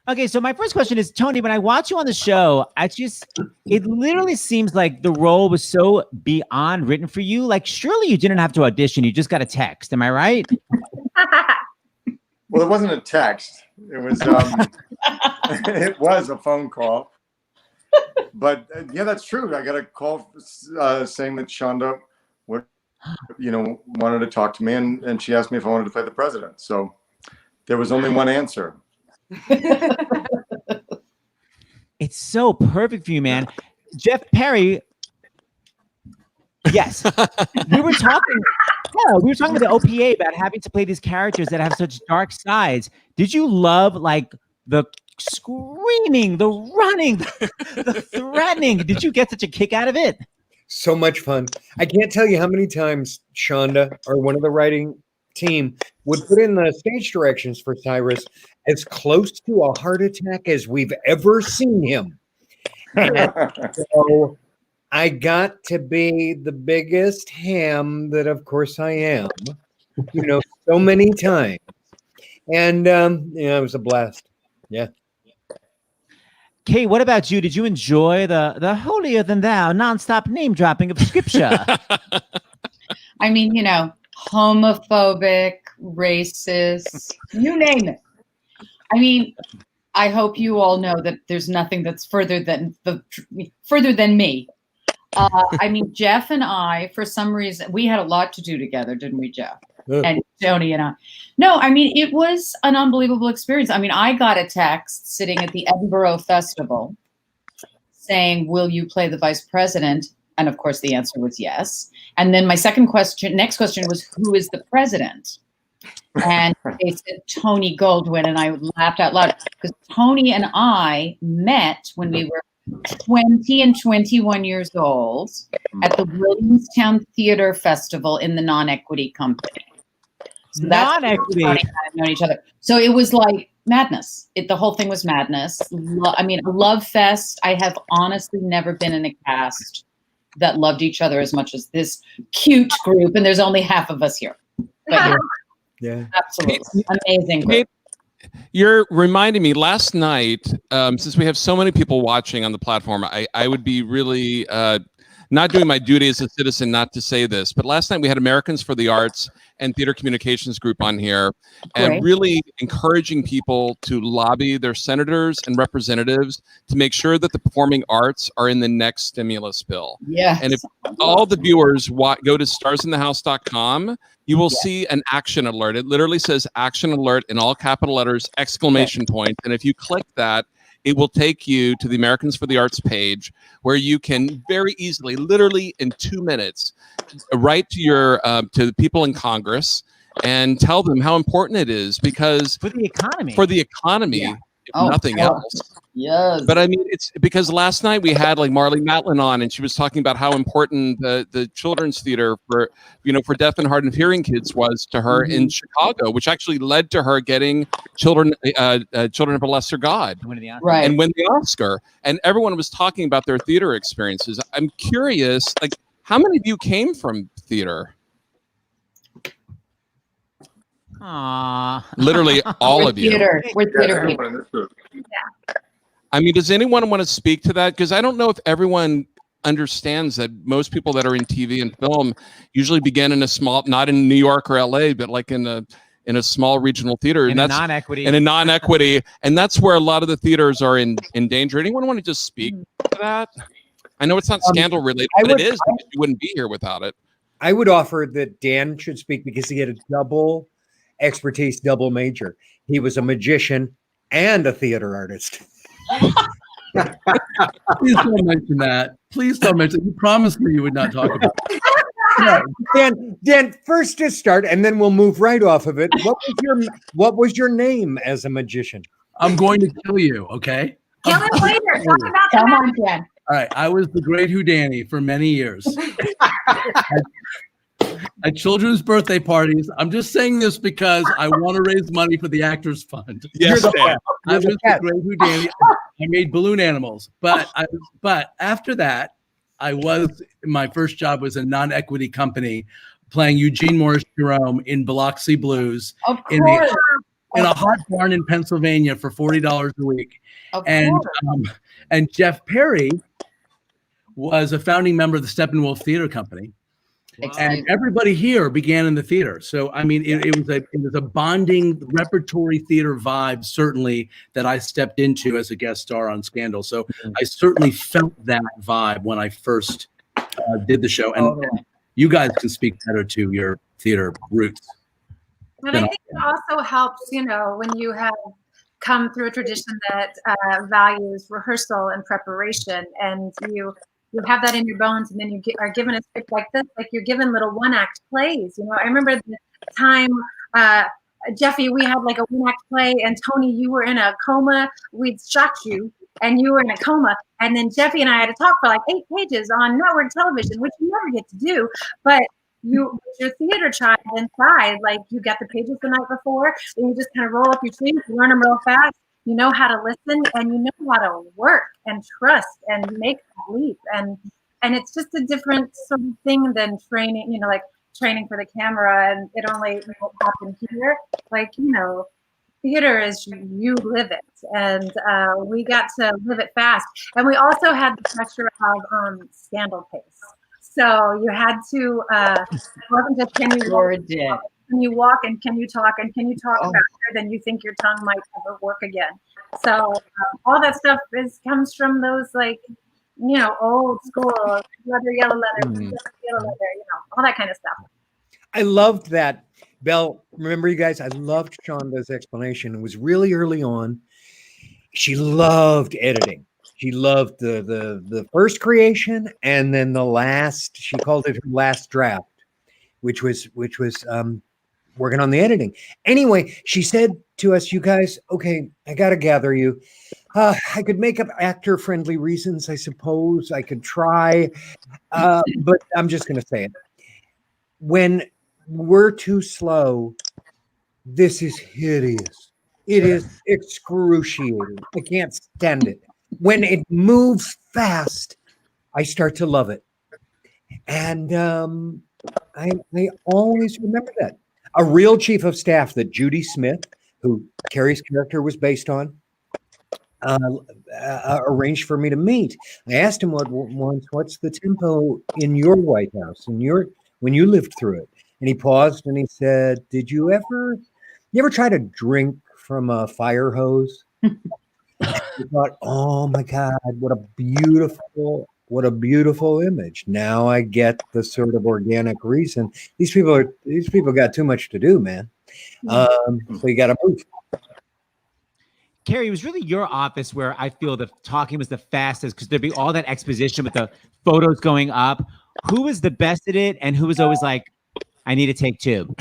Okay, so my first question is, Tony, when I watch you on the show, it literally seems like the role was so beyond written for you. Like, surely you didn't have to audition. You just got a text. Am I right? Well, it wasn't a text. It was it was a phone call. But yeah, that's true. I got a call saying that Shonda wanted to talk to me, and she asked me if I wanted to play the president. So there was only one answer. It's so perfect for you, man. Jeff Perry. Yes. we were talking with the OPA about having to play these characters that have such dark sides. Did you love like the screaming, the running, the threatening? Did you get such a kick out of it? So much fun. I can't tell you how many times Shonda or one of the writing team would put in the stage directions for Cyrus as close to a heart attack as we've ever seen him. So I got to be the biggest ham that, of course, I am, so many times. And, it was a blast. Yeah. Kate, what about you? Did you enjoy the holier than thou nonstop name dropping of scripture? I mean, homophobic, racist, you name it. I mean, I hope you all know that there's nothing that's further than me. I mean, Jeff and I, for some reason, we had a lot to do together, didn't we, Jeff? And Tony and I. No, I mean, it was an unbelievable experience. I mean, I got a text sitting at the Edinburgh Festival saying, will you play the vice president? And of course, the answer was yes. And then my next question was, who is the president? And they said Tony Goldwyn, and I laughed out loud because Tony and I met when we were 20 and 21 years old at the Williamstown Theater Festival in the Non-Equity Company. So Non-Equity. Tony and I have known each other. So it was like madness. The whole thing was madness. I mean, Love Fest. I have honestly never been in a cast that loved each other as much as this cute group, and there's only half of us here. But yeah, absolutely amazing group. You're reminding me last night, since we have so many people watching on the platform, I would be really not doing my duty as a citizen not to say this, but last night we had Americans for the Arts, and theater communications group on here, Great. and really encouraging people to lobby their senators and representatives to make sure that the performing arts are in the next stimulus bill. Yeah. And if all the viewers go to starsinthehouse.com, you will see an action alert. It literally says action alert in all capital letters, exclamation point. And if you click that, it will take you to the Americans for the Arts page, where you can very easily, literally in 2 minutes, write to your to the people in Congress and tell them how important it is, because for the economy. If nothing else. Yes. But I mean, it's because last night we had like Marlee Matlin on, and she was talking about how important the children's theater for deaf and hard of hearing kids was to her in Chicago, which actually led to her getting Children of a Lesser God, Right. and win the Oscar. And everyone was talking about their theater experiences. I'm curious, like, how many of you came from theater? Aww. Literally all of you. We're theater people. I mean, does anyone want to speak to that? Because I don't know if everyone understands that most people that are in TV and film usually begin in a small, not in New York or LA, but like in a small regional theater. In and a that's non-equity. In a non-equity. And that's where a lot of the theaters are in danger. Anyone want to just speak to that? I know it's not scandal related, but it is, because you wouldn't be here without it. I would offer that Dan should speak because he had a double expertise, double major. He was a magician and a theater artist. Please don't mention that. Please don't mention it. You promised me you would not talk about it. No, Dan, first to start, and then we'll move right off of it. What was your name as a magician? I'm going to kill you, okay? Kill him later. Talk about Come on, Dan. All right, I was the great Houdini for many years. At children's birthday parties. I'm just saying this because I want to raise money for the Actors Fund. Yes, Dan. I was the great Houdini. I made balloon animals, but after that, my first job was a non-equity company playing Eugene Morris Jerome in Biloxi Blues in a hot barn in Pennsylvania for $40 a week. And Jeff Perry was a founding member of the Steppenwolf Theater Company. And everybody here began in the theater. So, I mean, it was a bonding repertory theater vibe, certainly, that I stepped into as a guest star on Scandal. So I certainly felt that vibe when I first did the show. And you guys can speak better to your theater roots. And I think it also helps, when you have come through a tradition that values rehearsal and preparation, and you have that in your bones, and then you are given a script like this, like you're given little one-act plays. I remember the time, Jeffy, we had like a one-act play, and Tony, you were in a coma. We'd shot you, and you were in a coma. And then Jeffy and I had to talk for like 8 pages on network television, which you never get to do. But your theater child inside, like you get the pages the night before, and you just kind of roll up your sleeves, you learn them real fast. You know how to listen, and you know how to work and trust and make that leap. And it's just a different sort of thing than training, like training for the camera, and it only won't happen here. Like, theater is you live it, and we got to live it fast. And we also had the pressure of Scandal pace. So you had to, wasn't just can you walk and can you talk and can you talk faster than you think your tongue might ever work again. So all that stuff comes from those old school leather, yellow leather, all that kind of stuff. I loved that. Belle, remember you guys, I loved Shonda's explanation. It was really early on. She loved editing. She loved the first creation, and then the last, she called it her last draft, which was working on the editing. Anyway, she said to us, you guys, okay, I got to gather you. I could make up actor-friendly reasons, I suppose. I could try, but I'm just going to say it. When we're too slow, this is hideous. It is excruciating. I can't stand it. When it moves fast, I start to love it. And I always remember that. A real chief of staff that Judy Smith, who Kerry's character was based on, arranged for me to meet. I asked him once, what's the tempo in your White House, when you lived through it? And he paused and he said, "Did you ever try to drink from a fire hose?" I thought, oh my God, what a beautiful image. Now I get the sort of organic reason. These people got too much to do, man. So you got to move. Kerry, it was really your office where I feel the talking was the fastest because there'd be all that exposition with the photos going up. Who was the best at it, and who was always like, "I need to take two"?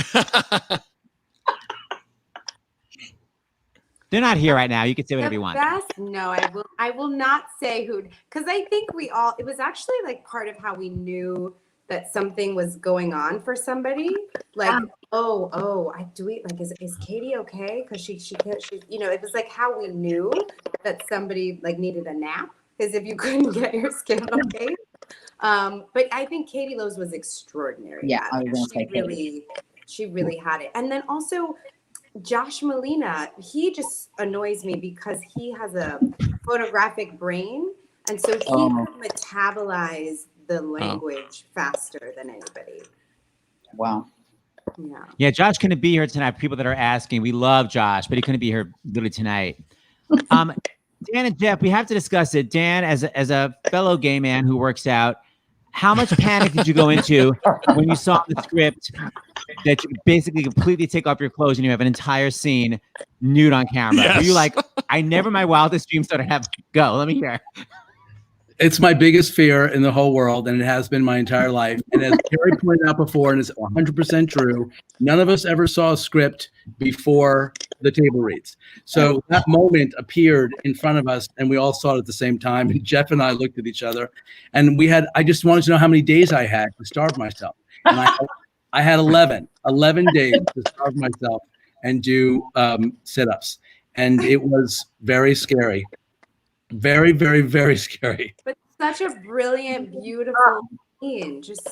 They're not here right now. You can say whatever you want. No, I will not say who, because I think it was actually like part of how we knew that something was going on for somebody. Like, is Katie okay? Because she it was like how we knew that somebody like needed a nap, because if you couldn't get your scandal case. But I think Katie Lowe's was extraordinary. Yeah, I was gonna say she really had it. And then also Josh Molina, he just annoys me because he has a photographic brain, and so he could metabolize the language faster than anybody. Wow. Yeah, Josh couldn't be here tonight. For people that are asking, we love Josh, but he couldn't be here literally tonight. Dan and Jeff, we have to discuss it. Dan, as a fellow gay man who works out, how much panic did you go into when you saw the script that you basically completely take off your clothes and you have an entire scene nude on camera? Yes. Were you like, I never in my wildest dreams thought I'd have go? Let me hear. It's my biggest fear in the whole world, and it has been my entire life. And as Kerry pointed out before, and it's 100% true, none of us ever saw a script before the table reads. So that moment appeared in front of us, and we all saw it at the same time. And Jeff and I looked at each other, and I just wanted to know how many days I had to starve myself. And I had 11 days to starve myself and do sit-ups. And it was very scary. Very, very, very scary. But such a brilliant, beautiful scene. Just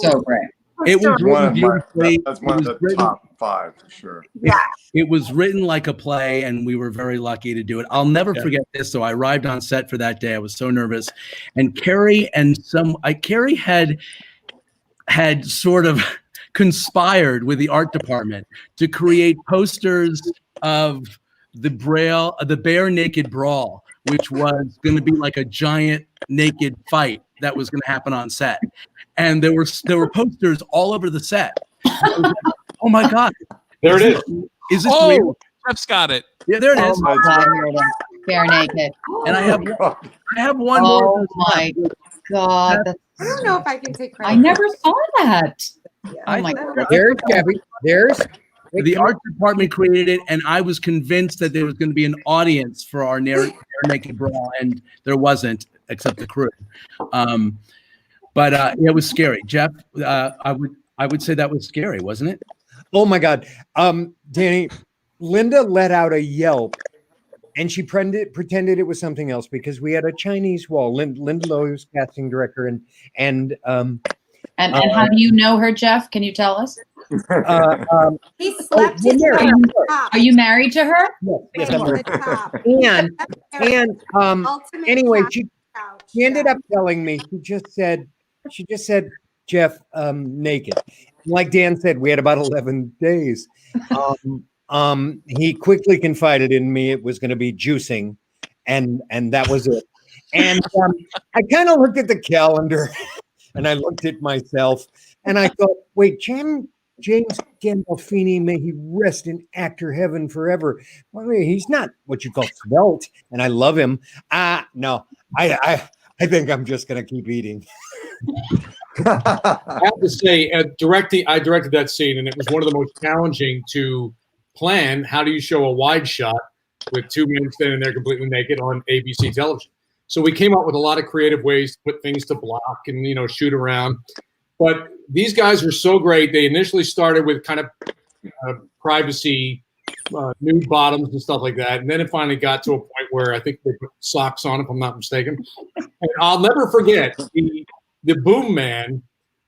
so great. It was written beautifully. That's one of the top 5 for sure. Yeah. It was written like a play, and we were very lucky to do it. I'll never forget this. So I arrived on set for that day. I was so nervous, and Kerry had sort of conspired with the art department to create posters of the bare naked brawl, which was going to be like a giant naked fight that was going to happen on set. And there were posters all over the set. Oh my God. There it is. Is this real? Jeff's got it. Yeah, there it is. Oh my God. Bare naked. And I have one more. Oh my God. I don't know if I can take credit. I never saw that. Oh my God. There's Gabby. There's the art department created it, and I was convinced that there was going to be an audience for our naked brawl, and there wasn't, except the crew. But it was scary. Jeff, I would say that was scary, wasn't it? Oh my God. Danny, Linda let out a yelp, and she pretended it was something else because we had a Chinese wall. Linda Lowe was casting director, and how do you know her, Jeff? Can you tell us? He slept in her. Are you married to her? Yes, I'm married. And anyway, she ended up telling me. She just said, Jeff, naked. Like Dan said, we had about 11 days. He quickly confided in me it was going to be juicing, and that was it. And I kind of looked at the calendar, and I looked at myself, and I thought, wait, James Gandolfini, may he rest in actor heaven forever. Well, he's not what you call svelte, and I love him. No, I think I'm just going to keep eating. I have to say, I directed that scene, and it was one of the most challenging to plan. How do you show a wide shot with 2 men standing there completely naked on ABC television? So we came up with a lot of creative ways to put things to block and shoot around. But these guys were so great. They initially started with kind of privacy, nude bottoms and stuff like that, and then it finally got to a point where I think they put socks on, if I'm not mistaken. And I'll never forget the boom man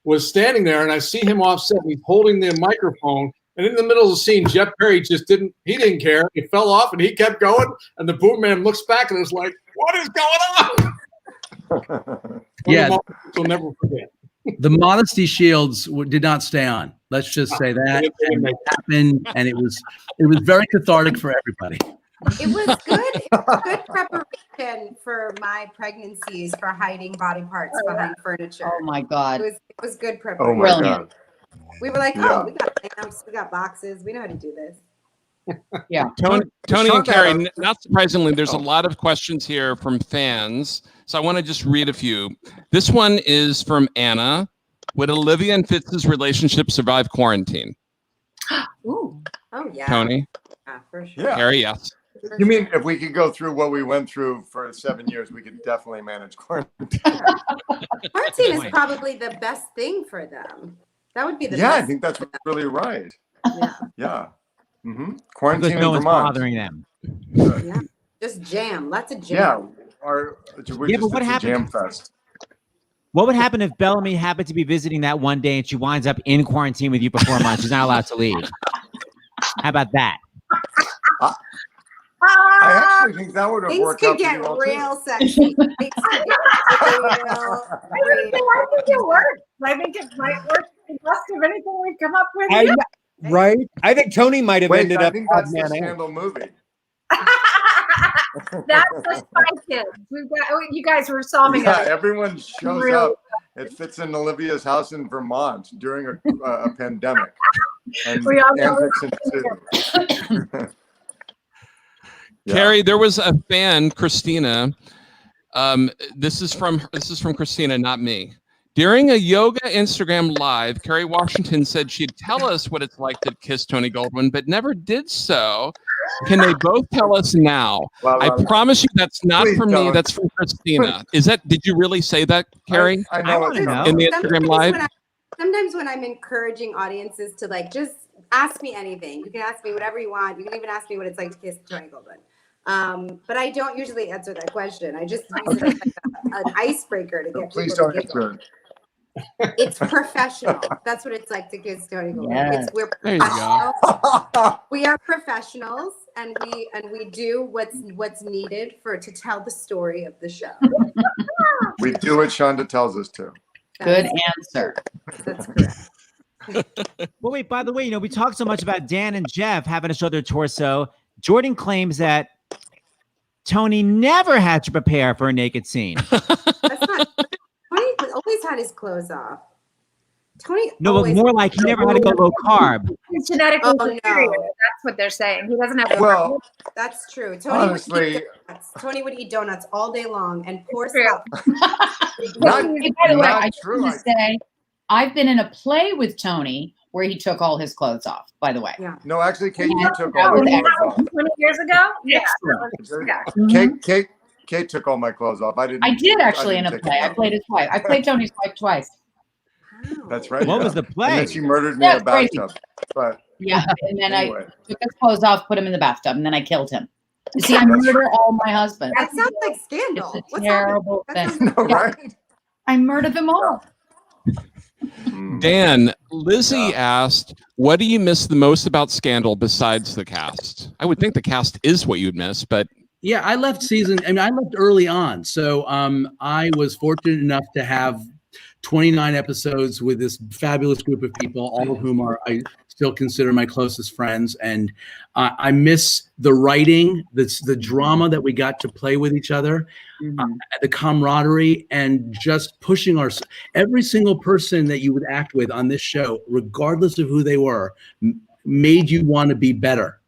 was standing there, and I see him offset, and he's holding the microphone. And in the middle of the scene, Jeff Perry didn't care. It fell off, and he kept going. And the boom man looks back and is like, "What is going on?" Yeah, we'll never forget. The modesty shields did not stay on. Let's just say that. And it happened, and it was very cathartic for everybody. It was good. It was good preparation for my pregnancies for hiding body parts behind furniture. Oh my God. It was good preparation. Oh my God. We were like, Yeah. we got lamps, we got boxes, we know how to do this. Yeah. Tony and Kerry, not surprisingly, there's a lot of questions here from fans. So I want to just read a few. This one is from Anna. Would Olivia and Fitz's relationship survive quarantine? Ooh. Oh yeah. Tony? Yeah, for sure. Yeah. Kerry, yes. You mean if we could go through what we went through for 7 years, we could definitely manage quarantine. Quarantine is probably the best thing for them. That would be the Yeah, best. I think that's really right. Yeah. Yeah. Because Quarantine in no one's Vermont. bothering them. Yeah. Just jam. Lots of Yeah. jam. But what it's a happened? jam fest. What would happen if Bellamy happened to be visiting that one day and she winds up in quarantine with you for 4 months? She's not allowed to leave. How about that? I actually think that would have Things worked could out get pretty well, real sexy. Things could get real. I think it works. I think it might work the best of anything we've come up with. Right? I think Tony might have Wait, ended I up think that's the odd man out. Scandal movie. That's the Spy Kids. You guys were solving Yeah, it. everyone shows Really? up. It fits in Olivia's house in Vermont during a pandemic. And We all know antics ensue. Kerry, there was a fan, Christina. This is from Christina, not me. During a yoga Instagram live, Kerry Washington said she'd tell us what it's like to kiss Tony Goldwyn, but never did so. Can they both tell us now? I promise you that's not from me. That's from Christina. Did you really say that, Kerry? I know. In the Instagram live? Sometimes when I'm encouraging audiences to just ask me anything. You can ask me whatever you want. You can even ask me what it's like to kiss Tony Goldwyn. But I don't usually answer that question. I just use it as an icebreaker to get Please people don't to giggle. answer it. It's professional. That's what it's like to kiss Tony Goldwyn. Yes. We're There you go. professionals. We are professionals, and we do what's needed to tell the story of the show. We do what Shonda tells us to. Good answer. That's correct. Well, wait, by the way, we talked so much about Dan and Jeff having to show their torso. Jordan claims that Tony never had to prepare for a naked scene. Tony always had his clothes off. Tony No, but always more like he never had to go low carb. He's genetically Oh, superior. no. That's what they're saying. He doesn't have. Well, that's true. Tony honestly, would eat donuts. Tony would eat donuts all day long and pour True. stuff. Hey, by the way, not I true. want to say I've been in a play with Tony where he took all his clothes off, by the way. Yeah. No, actually, Kate, Yeah. you took all my clothes off. 20 years ago? Yeah. Kate took all my clothes off. I didn't. I did actually in a take play. them I played his wife. I played Tony's wife twice. off. That's right. What yeah. was the play? And then she murdered me Yeah, in a crazy. bathtub. But Yeah, and then anyway. I took his clothes off, put him in the bathtub, and then I killed him. You see, I murder all my husbands. That sounds like Scandal. It's a What's terrible happening? thing. That sounds No, right? I murder them all. Dan, Lizzie asked, what do you miss the most about Scandal besides the cast? I would think the cast is what you'd miss, but Yeah, I left early on. So I was fortunate enough to have 29 episodes with this fabulous group of people, all of whom I still consider my closest friends. And I miss the writing, the drama that we got to play with each other, the camaraderie, and just pushing every single person that you would act with on this show, regardless of who they were, made you want to be better.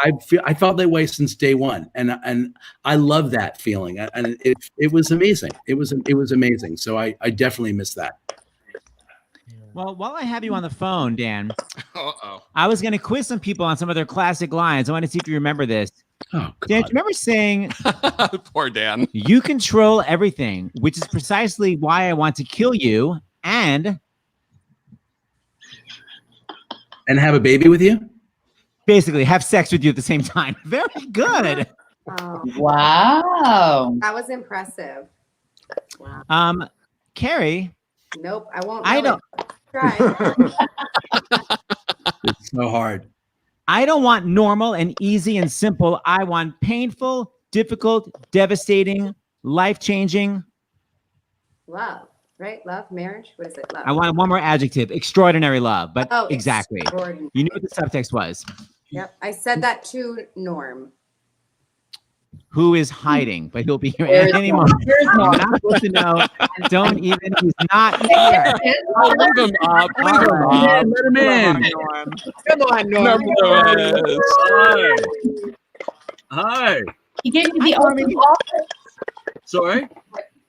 I felt that way since day one, and I love that feeling, and it was amazing. It was amazing. So I definitely miss that. Well, while I have you on the phone, Dan, I was going to quiz some people on some of their classic lines. I want to see if you remember this. Oh, Dan, do you remember saying, poor Dan, you control everything, which is precisely why I want to kill you and have a baby with you? Basically, have sex with you at the same time. Very good. Oh, Wow. that was impressive. Wow. Kerry, Nope, I won't. I really try. It's so hard. I don't want normal and easy and simple. I want painful, difficult, devastating, life-changing. Love. right? Love, marriage. What is it? Love. I wanted one more adjective. Extraordinary love. But Oh, exactly. extraordinary. You knew what the subtext was. Yep. I said that to Norm. Who is hiding, but he'll be here Where's any Norm? moment. Where's You're Norm? not supposed to know. Don't even. He's not there. Oh, leave him up. Leave him up. Let him in. Come on, Norm. Hi. He gave me the oath of office. Sorry?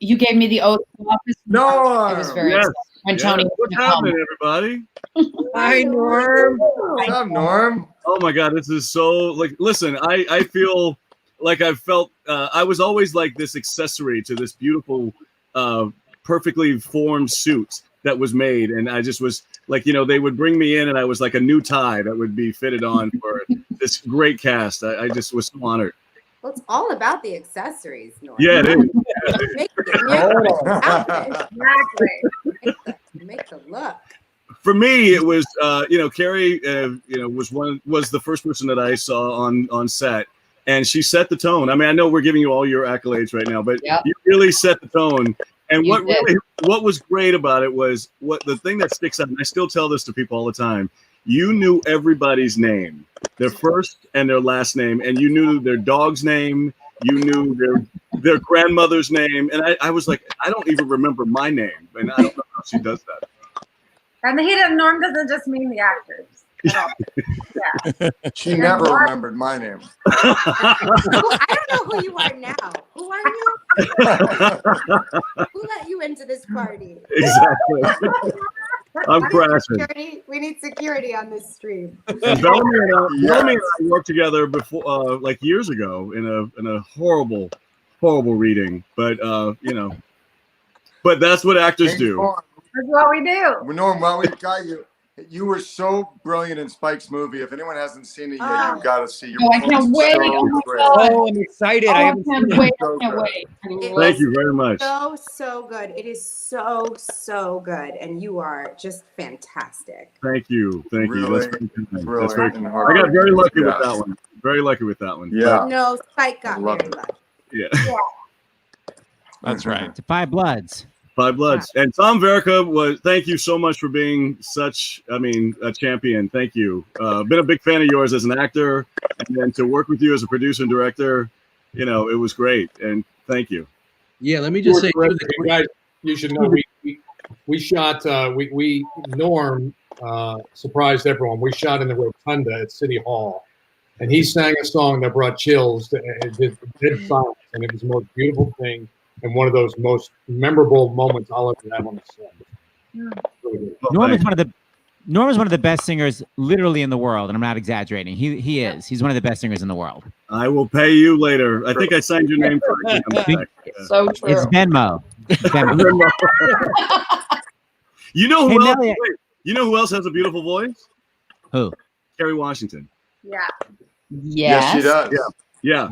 You gave me the oath of office. No. It was very Yes. exciting when Tony. What's happening, everybody? Hi, Norm. What's up, Norm? Oh my God, this is so like. Listen, I feel like I've felt. I was always like this accessory to this beautiful, perfectly formed suit that was made, and I just was like, they would bring me in, and I was like a new tie that would be fitted on for this great cast. I just was so honored. Well, it's all about the accessories, Norm. Yeah, it is. Make the look. For me, it was Kerry, was the first person that I saw on set, and she set the tone. I mean, I know we're giving you all your accolades right now, but you really set the tone. And what was great about it was the thing that sticks out, and I still tell this to people all the time. You knew everybody's name, their first and their last name, and you knew their dog's name. You knew their grandmother's name, and I was like, I don't even remember my name, and I don't know how she does that. And Norm doesn't just mean the actors. Yeah. She never remembered my name. I don't know who you are now. Who are you? Who let you into this party? Exactly. I'm crashing. We need security on this stream. And Bellamy and I worked together before, like years ago, in a horrible reading. But but that's what actors do. That's what we do. Norm, while we've got you, you were so brilliant in Spike's movie. If anyone hasn't seen it yet, you've got to see. I can't wait. Oh, I'm excited. I haven't seen it. I can't wait. Thank you very much. So good. It is so good, and you are just fantastic. Thank you. Really, That's very kind. I got very lucky with that one. Very lucky with that one. Yeah. No, Spike got very lucky. Yeah. That's right. To Five Bloods. Five Bloods. And Tom Verica thank you so much for being a champion. Thank you. Been a big fan of yours as an actor, and then to work with you as a producer and director, it was great. And thank you. Yeah, let me just say, guys, you should know we shot. Norm surprised everyone. We shot in the Rotunda at City Hall, and he sang a song that brought chills. It did silence, and it was the most beautiful thing. And one of those most memorable moments I'll ever have on the set. Really Norm is one of the best singers literally in the world, and I'm not exaggerating. He is. He's one of the best singers in the world. I will pay you later. I think I signed your name correctly. So true. It's Venmo. You know who else? Mellie, You know who else has a beautiful voice? Who? Kerry Washington. Yeah. Yes, she does. Yeah.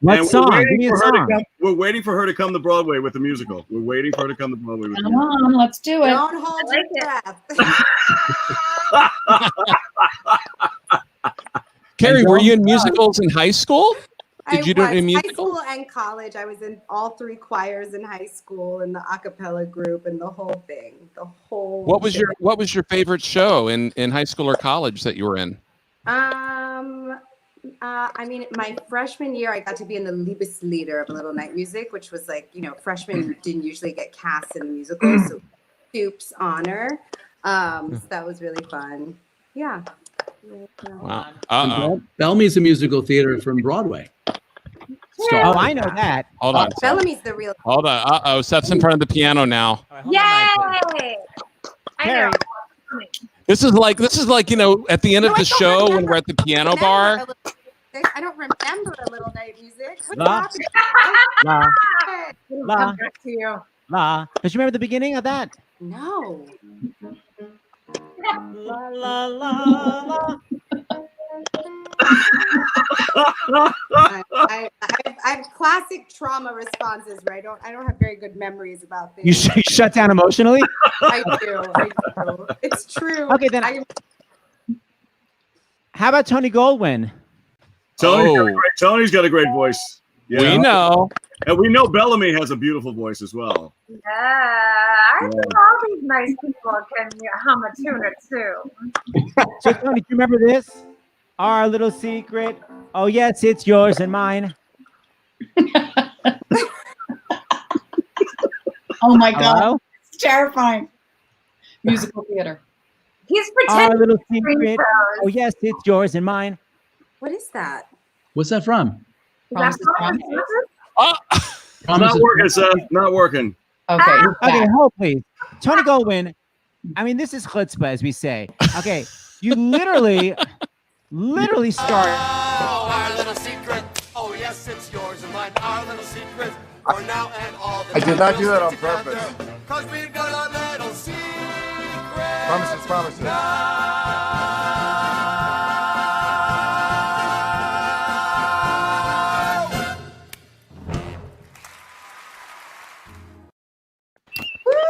What song? Give me a song. We're waiting for her to come to Broadway with the musical. We're waiting for her to come to Broadway with the Come musical. on, let's do it. Don't hold your breath. Kerry, were you in musicals in high school? Did you do any High musicals? school and college. I was in all 3 choirs in high school, and the a cappella group, and the whole thing. What was your favorite show in high school or college that you were in? My freshman year, I got to be in the Liebeslieder of Little Night Music, which was like, freshmen didn't usually get cast in musicals, so Soup's honor. So that was really fun. Yeah. Wow. Bellamy's a musical theater from Broadway. Oh, I know that. Hold on. Bellamy's the real. Hold on. Seth's in front of the piano now. Yay! I know. This is like at the end of the show when we're at the piano bar. I don't remember a Little Night Music. La. Come back to you. La. Don't you remember the beginning of that? No. La la la la. I have classic trauma responses where I don't have very good memories about things. You shut down emotionally? I do. It's true. Okay, then. How about Tony Goldwyn? Tony's got a great voice. We know. And we know Bellamy has a beautiful voice as well. Yeah, I think all these nice people can hum a tune or two. So, Tony, do you remember this? Our little secret. Oh, yes, it's yours and mine. Oh my God, Hello? it's terrifying. Musical theater. He's Our pretending. little to be secret. pros. Oh, yes, it's yours and mine. What is that? What's that from? Is that Promises, promises? promises? Not working, sir. Not working. Okay. you're Okay, back. hold please. Tony Goldwyn. I mean, this is chutzpah, as we say. Okay, you literally start. Oh, our little secret. Oh, yes, it's yours and mine. Our little secret. For now and all the I did not do that on purpose. Because we've got a little secret. Promises, promises.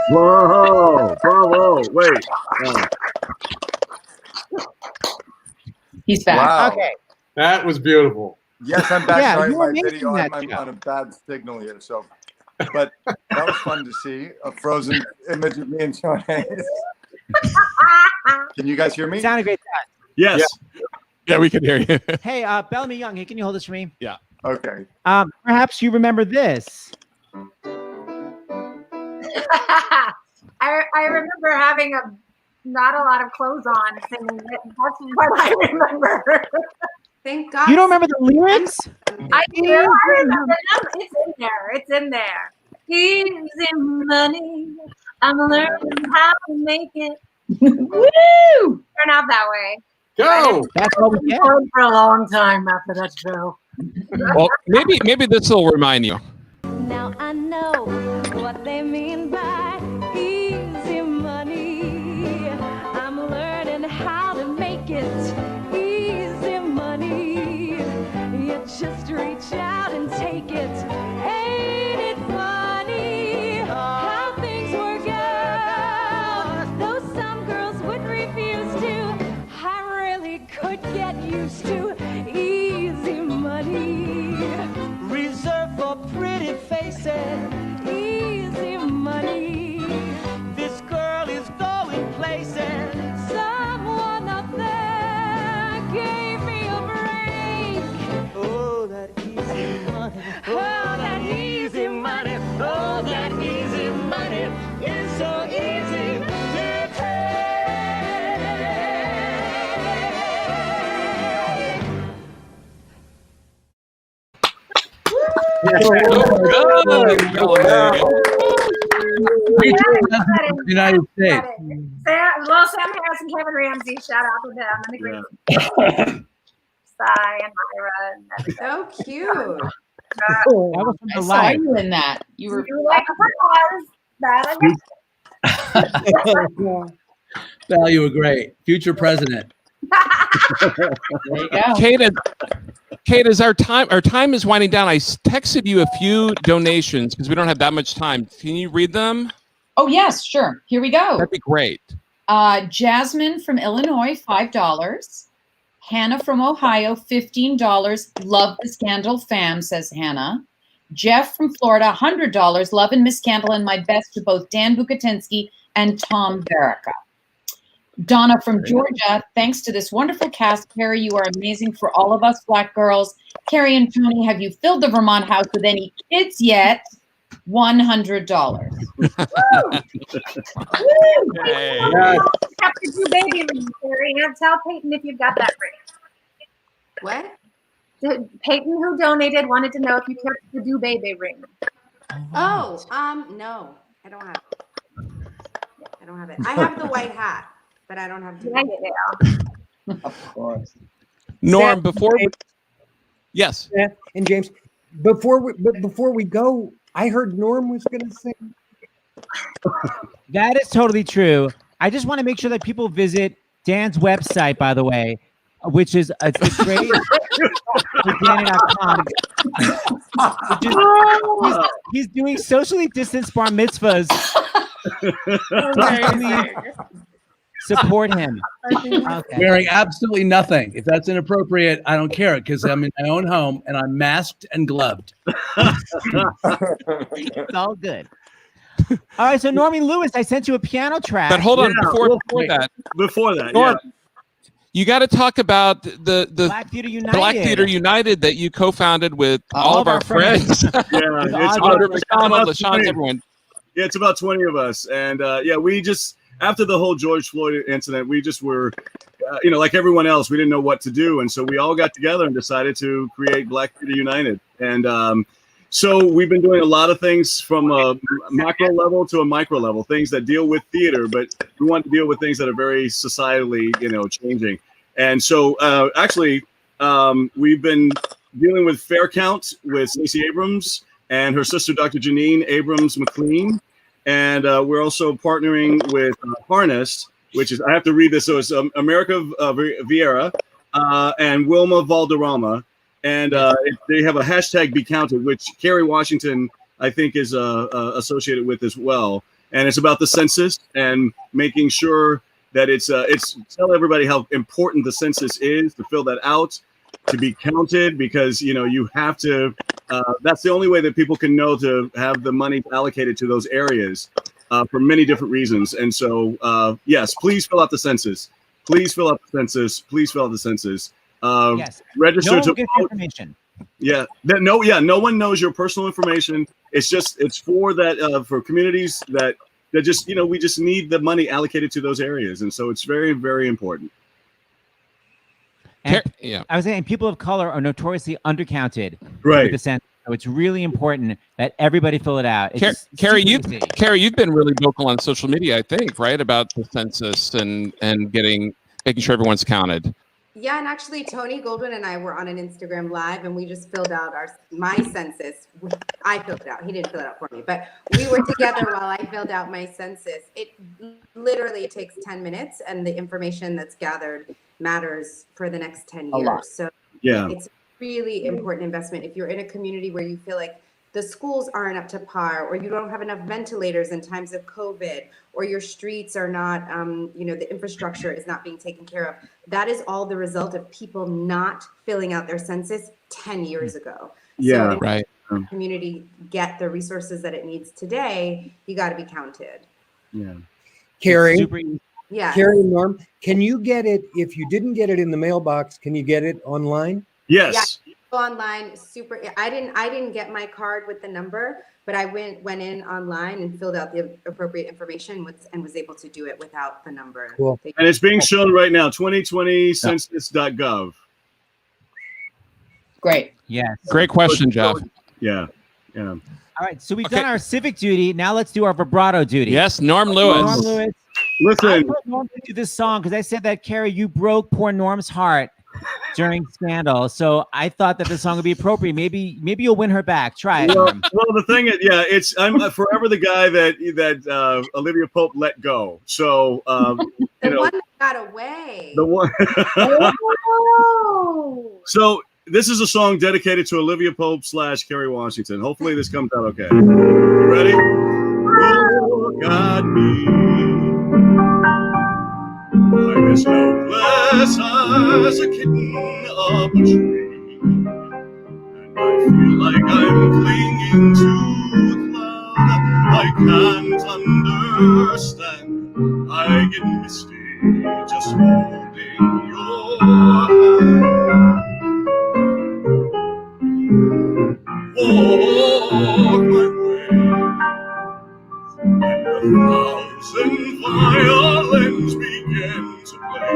Whoa, bravo. Wait. He's back. Wow. Okay. That was beautiful. Yes, I'm back. Yeah, Sorry, you were my making video. that I'm show. on a bad signal here. So, but that was fun to see. A frozen image of me and Sean Hayes. Can you guys hear me? Sounded great. Yes. Yeah, we can hear you. Hey, Bellamy Young. Hey, can you hold this for me? Yeah. Okay. Perhaps you remember this. I remember having not a lot of clothes on singing it. That's what I remember. Thank God. You don't remember the lyrics? I do. I remember them. It's in there. It's in there. Easy money. I'm learning how to make it. Woo! Turn out that way. Go. That's what we get. For a long time after that show. Well, maybe this will remind you. Now I know what they mean by easy money. I'm learning how to make it easy money. You just reach out and take it. Ain't it funny how things work out? Though some girls would refuse to, I really could get used to easy money. Reserved for pretty faces, easy money. This girl is going places. Someone up there gave me a break. Oh, that easy money. Oh, that easy money. Oh, that easy money is so easy to take. United States. Sam Harris and Kevin Ramsey. Shout out to them. And the great Sai and Myra. So cute. That was from I the saw live. you in that. You were You like that? Val, you were great. Future president. there you go. Kate, as our time is winding down, I texted you a few donations because we don't have that much time. Can you read them? Oh yes, sure. Here we go. That'd be great. Jasmine from Illinois, $5. Hannah from Ohio, $15. Love the Scandal fam, says Hannah. Jeff from Florida, $100. Love and Miss Scandal, and my best to both Dan Bucatinsky and Tom Verica. Donna from Georgia, thanks to this wonderful cast, Kerry, you are amazing for all of us Black girls. Kerry and Tony, have you filled the Vermont house with any kids yet? $100. Hey. Have to do baby ring, Kerry. And tell Peyton if you've got that ring. What? Peyton, who donated, wanted to know if you kept the do baby ring. Oh, no, I don't have it. I don't have it. I have the white hat, but I don't have the. Of course. Norm, yes. And James, before we go, I heard Norm was going to sing. That is totally true. I just want to make sure that people visit Dan's website, by the way, which is it's great. Danny.com. He's doing socially distanced bar mitzvahs. Support him. Okay. Wearing absolutely nothing. If that's inappropriate, I don't care because I'm in my own home and I'm masked and gloved. It's all good. All right, so Normie Lewis, I sent you a piano track. But hold on, before that, Norm, you got to talk about the Black Theater United. Black Theater United that you co-founded with all of our friends. Yeah, it's LaShawn, everyone. Yeah, it's about 20 of us, and we just after the whole George Floyd incident, we just were, like everyone else, we didn't know what to do, and so we all got together and decided to create Black Theater United, and so we've been doing a lot of things from a macro level to a micro level, things that deal with theater, but we want to deal with things that are very societally, changing. And so we've been dealing with Fair Count with Stacey Abrams and her sister, Dr. Janine Abrams McLean. And we're also partnering with Harness, which is, I have to read this. So it's America Vieira and Wilma Valderrama. And they have a hashtag Be Counted, which Kerry Washington, I think, is associated with as well. And it's about the census and making sure that it's tell everybody how important the census is, to fill that out, to be counted, because, you have to, that's the only way that people can know to have the money allocated to those areas for many different reasons. And so, yes, please fill out the census. Please fill out the census. Please fill out the census. Yes. Register no one to gets vote. information. No one knows your personal information. It's for that for communities that just we just need the money allocated to those areas, and so it's very, very important. And I was saying people of color are notoriously undercounted. Right. With the census. So it's really important that everybody fill it out. Kerry, you've been really vocal on social media, I think, right, about the census and making sure everyone's counted. Yeah, and actually, Tony Goldwyn and I were on an Instagram Live, and we just filled out my census. I filled it out. He didn't fill it out for me, but we were together while I filled out my census. It literally takes 10 minutes, and the information that's gathered matters for the next 10 years. lot. So Yeah. it's a really important investment. If you're in a community where you feel like the schools aren't up to par, or you don't have enough ventilators in times of COVID, or your streets are not, the infrastructure is not being taken care of. That is all the result of people not filling out their census 10 years ago. Yeah, so right. Community get the resources that it needs today, you got to be counted. Yeah. Kerry, Yeah. Kerry and Norm, can you get it, if you didn't get it in the mailbox, can you get it online? Yes. Yeah, go online, super. I didn't get my card with the number, but I went in online and filled out the appropriate information and was able to do it without the number. Cool. And it's being shown right now, 2020 census.gov. Great. Yes. Great question, Jeff. Yeah. Yeah. All right, so we've done our civic duty. Now let's do our vibrato duty. Yes, Norm Lewis. Norm Lewis. Listen. I put Norm to do this song because I said that, Kerry, you broke poor Norm's heart during Scandal. So I thought that the song would be appropriate. Maybe you'll win her back. Try it. Well, Norm. the thing is, I'm forever the guy that Olivia Pope let go. So The one that got away. the one. Oh. So this is a song dedicated to Olivia Pope / Kerry Washington. Hopefully this comes out okay. You ready? Look at me. I'm as helpless as a kitten up a tree. And I feel like I'm clinging to a cloud. I can't understand. I get misty just holding your hand. Walk my way, and a thousand violins begin to play.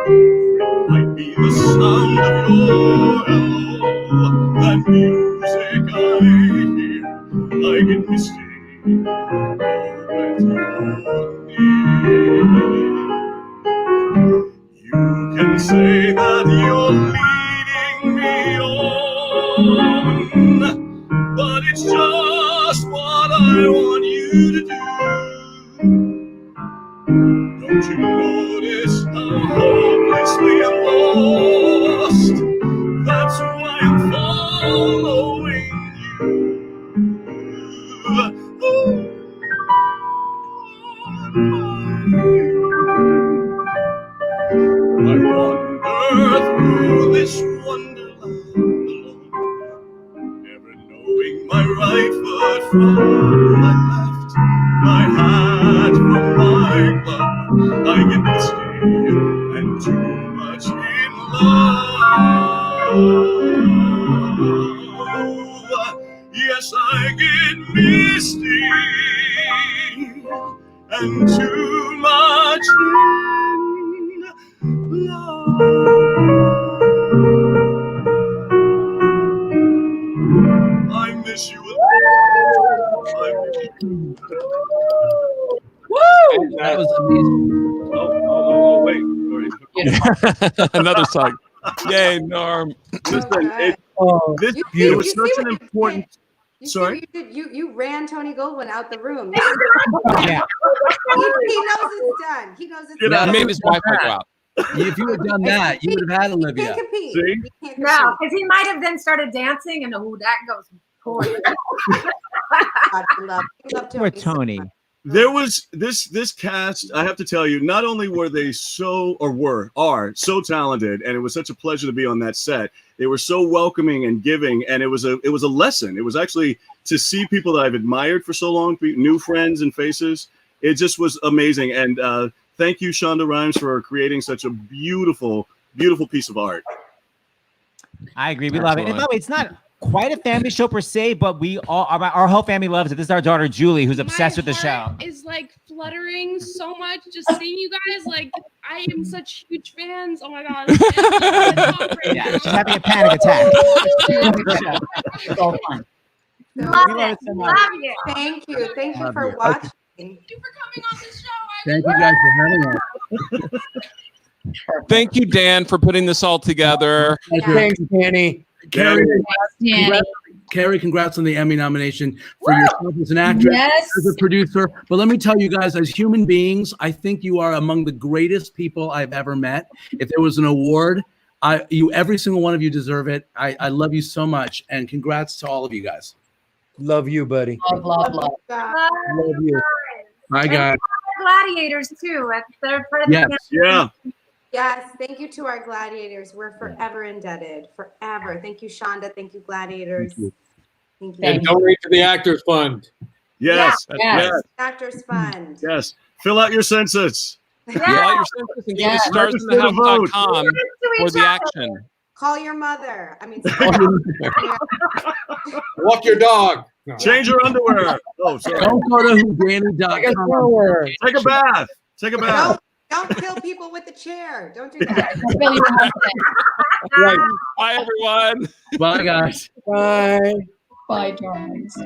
It might be the sound of your hello, that music I hear. I get misty, you can say that you're leading me on, but it's just what I want you to do. Don't you notice how hopelessly I'm lost? That's why I'm following you. this wonderland alone, never knowing my right foot from my left, my hat from my glove. I get misty and too much in love. Yes, I get misty and too much in love. I miss you. Woo! That was amazing. Oh, wait. Another song. Yay, Norm. Listen, it was such an important. Sorry? You ran Tony Goldwyn out the room. Yeah. He knows it's done. He knows it's done. Maybe his Wi-Fi go out. If you had done that, you would have had Olivia. See? No, because he might have then started dancing, and that goes poor. Poor Tony. There was this cast. I have to tell you, not only were they are so talented, and it was such a pleasure to be on that set. They were so welcoming and giving, and it was a lesson. It was actually to see people that I've admired for so long, new friends and faces. It just was amazing. And thank you, Shonda Rhimes, for creating such a beautiful, beautiful piece of art. I agree. We love it. And by the way, it's not quite a family show per se, but our whole family loves it. This is our daughter Julie, who's obsessed with the show. Is like fluttering so much just seeing you guys. Like I am such huge fans. Oh my god! Yeah, she's having a panic attack. It's all fun. Love it so much. Thank you. Thank you Love for you. watching. Thank you for coming on the show. Thank you guys for having us. Thank you, Dan, for putting this all together. Thanks, Danny. Kerry, congrats on the Emmy nomination for yourself as an actress, as a producer. But let me tell you guys, as human beings, I think you are among the greatest people I've ever met. If there was an award, every single one of you deserve it. I love you so much, and congrats to all of you guys. Love you, buddy. Love. Love you. Bye, guys. Gladiators too. They're part of the Yeah. Yes, thank you to our gladiators. We're forever indebted. Forever. Thank you, Shonda. Thank you, gladiators. Thank you. And donate to the Actors Fund. Yes. Yes. Actors Fund. Yes. Fill out your census. Fill out your census and go to starsinthehouse.com for the action. Call your mother. I mean, walk your dog. No. Change your underwear. Oh, sorry. Don't go to whodanny.com. Take a bath. Take a bath. Don't kill people with the chair. Don't do that. Right. Bye, everyone. Bye, guys. Bye. Bye, darlings.